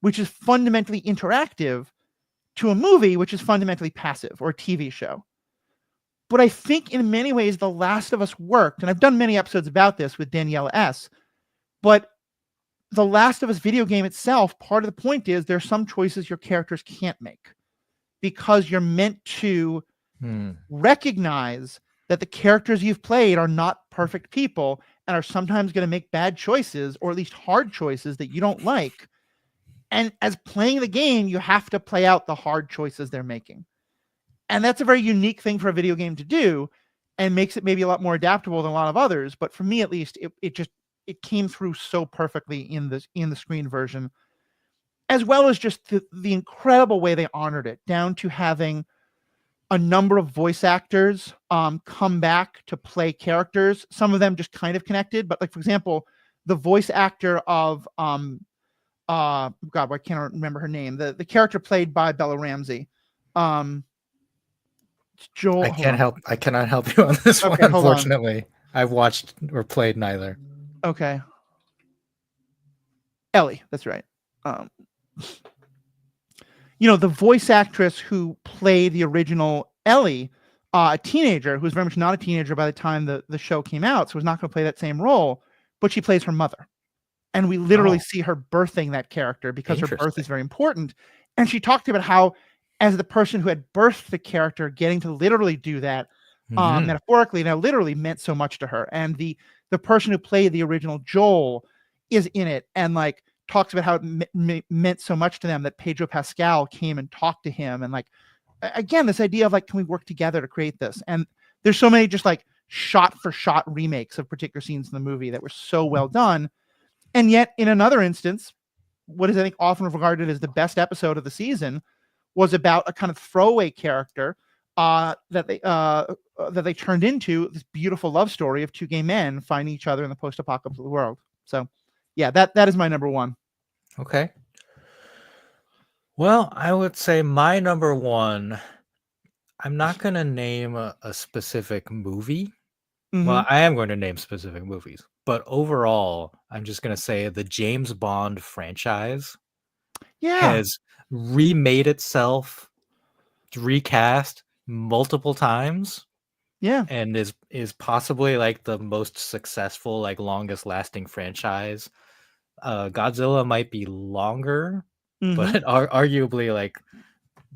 which is fundamentally interactive, to a movie, which is fundamentally passive, or a TV show. But I think in many ways, The Last of Us worked. And I've done many episodes about this with Daniela S. But The Last of Us video game itself, part of the point is there's some choices your characters can't make because you're meant to Mm, recognize that the characters you've played are not perfect people and are sometimes going to make bad choices or at least hard choices that you don't like. And as playing the game, you have to play out the hard choices they're making. And that's a very unique thing for a video game to do and makes it maybe a lot more adaptable than a lot of others. But for me, at least, it came through so perfectly in the screen version, as well as just the incredible way they honored it, down to having a number of voice actors come back to play characters. Some of them just kind of connected, but like for example, the voice actor of God, I can't remember her name. The character played by Bella Ramsey. Joel, hold on. I cannot help you on this one, Okay, hold on. unfortunately. I've watched or played neither. Okay, Ellie, that's right. um, the voice actress who played the original Ellie, a teenager who was very much not a teenager by the time the show came out, so was not going to play that same role, but she plays her mother. And we literally Oh, see her birthing that character because her birth is interesting. very important. And she talked about how, as the person who had birthed the character, getting to literally do that, Mhm. metaphorically, now literally meant so much to her. And the person who played the original Joel is in it, and like talks about how it meant so much to them that Pedro Pascal came and talked to him, and like again, this idea of like, can we work together to create this? And there's so many just like shot for shot remakes of particular scenes in the movie that were so well done. And yet, in another instance, what is I think often regarded as the best episode of the season was about a kind of throwaway character that they turned into this beautiful love story of two gay men finding each other in the post-apocalyptic world. So, yeah, that is my number one. Okay. Well, I would say my number one, I'm not going to name a specific movie. Mm-hmm. Well, I am going to name specific movies, but overall, I'm just going to say the James Bond franchise Yeah, has remade itself, recast multiple times, yeah. and is possibly like the most successful, like longest lasting franchise. Godzilla might be longer, Mm-hmm. but arguably like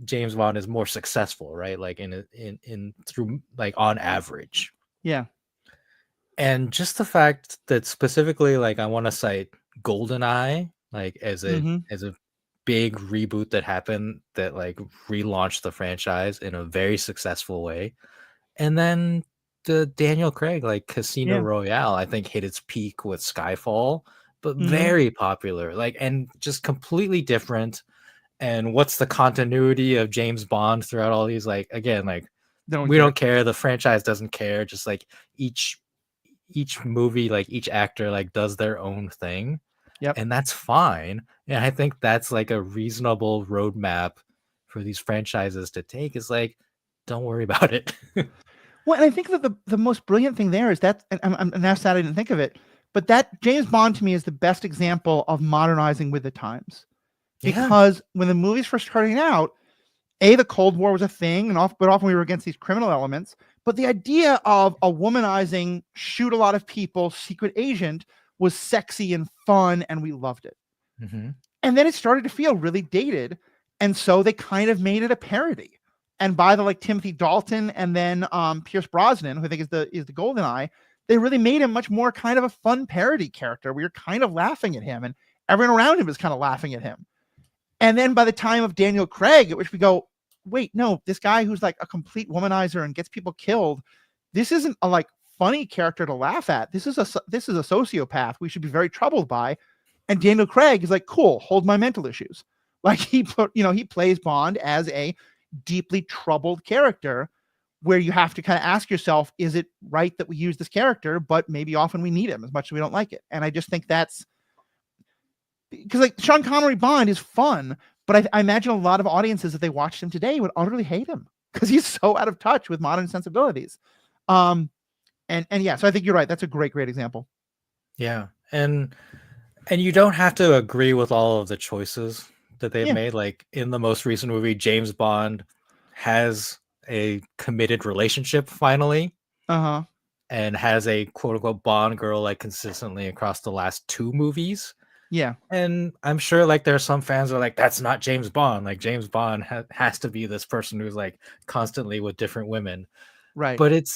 James Bond is more successful, right? Like in through like on average. Yeah. And just the fact that specifically, like I want to cite GoldenEye, like Mm-hmm. as a big reboot that happened that like relaunched the franchise in a very successful way. And then the Daniel Craig, like Casino Yeah. Royale, I think hit its peak with Skyfall, but Mm-hmm. very popular, like and just completely different. And what's the continuity of James Bond throughout all these? Like again, like Don't we care. don't care. The franchise doesn't care. Just like each movie, like each actor, like does their own thing, Yep. and that's fine. And I think that's like a reasonable roadmap for these franchises to take. Is like, don't worry about it. Well, and I think that the most brilliant thing there is that, and I'm now sad I didn't think of it, but that James Bond to me is the best example of modernizing with the times. Yeah. Because when the movies first starting out, the Cold War was a thing, but often we were against these criminal elements. But the idea of a womanizing, shoot a lot of people, secret agent was sexy and fun, and we loved it. Hmm. And then it started to feel really dated, and so they kind of made it a parody. And by the like Timothy Dalton and then Pierce Brosnan, who I think is the Golden Eye, they really made him much more kind of a fun parody character. We were kind of laughing at him, and everyone around him was kind of laughing at him. And then by the time of Daniel Craig, at which we go, wait, no, this guy who's like a complete womanizer and gets people killed, this isn't a like funny character to laugh at. This is a sociopath we should be very troubled by. And Daniel Craig is like, cool, hold my mental issues. Like he plays Bond as a deeply troubled character where you have to kind of ask yourself, is it right that we use this character? But maybe often we need him as much as we don't like it. And I just think that's because like Sean Connery Bond is fun, but I imagine a lot of audiences, if they watched him today, would utterly hate him because he's so out of touch with modern sensibilities. And yeah, so I think you're right. That's a great example. Yeah. And you don't have to agree with all of the choices that they've Yeah. made. Like in the most recent movie, James Bond has a committed relationship finally, Uh-huh. and has a quote unquote Bond girl like consistently across the last two movies. Yeah. And I'm sure like there are some fans who are like, that's not James Bond. Like James Bond has to be this person who's like constantly with different women. Right. But it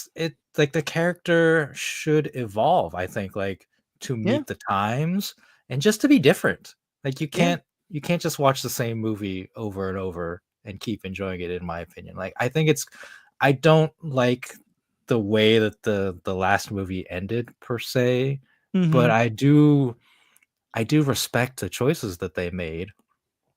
like the character should evolve, I think, like to Yeah. meet the times and just to be different. Like Yeah. you can't just watch the same movie over and over and keep enjoying it, in my opinion. Like I think it's I don't like the way that the last movie ended per se, Mm-hmm. but I do respect the choices that they made.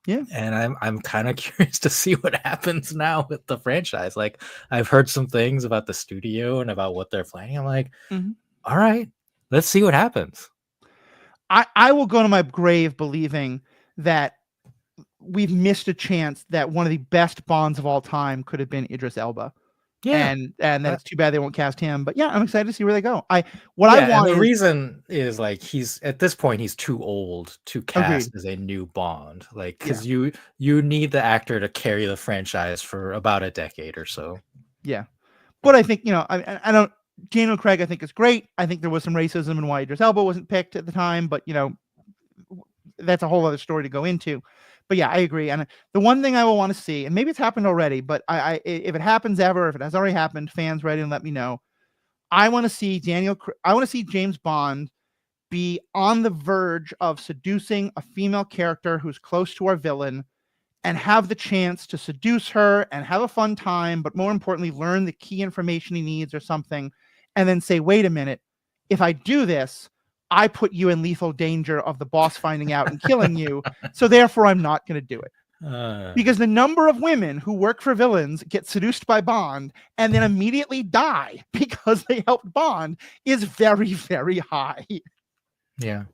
Yeah. And I'm kind of curious to see what happens now with the franchise. Like I've heard some things about the studio and about what they're planning. I'm like, Mm-hmm. all right, let's see what happens. I will go to my grave believing that we've missed a chance that one of the best Bonds of all time could have been Idris Elba. Yeah. and that Uh, it's too bad they won't cast him. But yeah, I'm excited to see where they go. I yeah, and want the is reason is like he's at this point he's too old to agreed. cast as a new Bond. Like Yeah, cuz you need the actor to carry the franchise for about a decade or so. yeah. But I think I don't. Daniel Craig I think is great. I think there was some racism in why Idris Elba wasn't picked at the time, but that's a whole other story to go into. But yeah, I agree. And the one thing I will want to see, and maybe it's happened already, but if it happens ever, if it has already happened, fans ready and let me know. I want to see I want to see James Bond be on the verge of seducing a female character who's close to our villain and have the chance to seduce her and have a fun time, but more importantly, learn the key information he needs or something, and then say, wait a minute, if I do this, I put you in lethal danger of the boss finding out and killing you. So therefore, I'm not going to do it. Uh, Because the number of women who work for villains get seduced by Bond and then immediately die because they helped Bond is very, very high. yeah.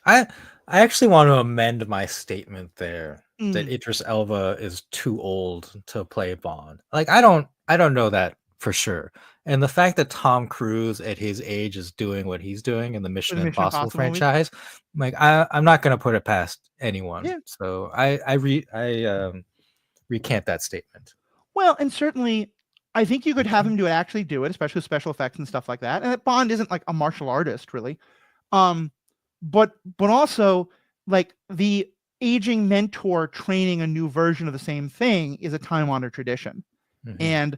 I I actually want to amend my statement there that Mm, Idris Elba is too old to play Bond. Like I don't know that for sure. And the fact that Tom Cruise at his age is doing what he's doing in the for Mission the Mission Impossible Impossible movies. franchise, like I'm not gonna put it past anyone. Yeah. So I recant that statement. Well, and certainly, I think you could have him actually do it, especially with special effects and stuff like that. And that Bond isn't like a martial artist, really. Um, but also like the aging mentor training a new version of the same thing is a time honored tradition. Mhm. And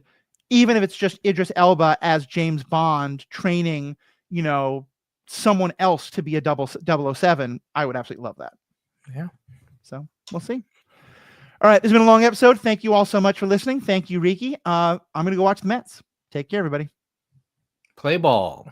even if it's just Idris Elba as James Bond training, you know, someone else to be a 007, I would absolutely love that. Yeah. So we'll see. All right, this has been a long episode. Thank you all so much for listening. Thank you, Riki. I'm going to go watch the Mets. Take care, everybody. Play ball.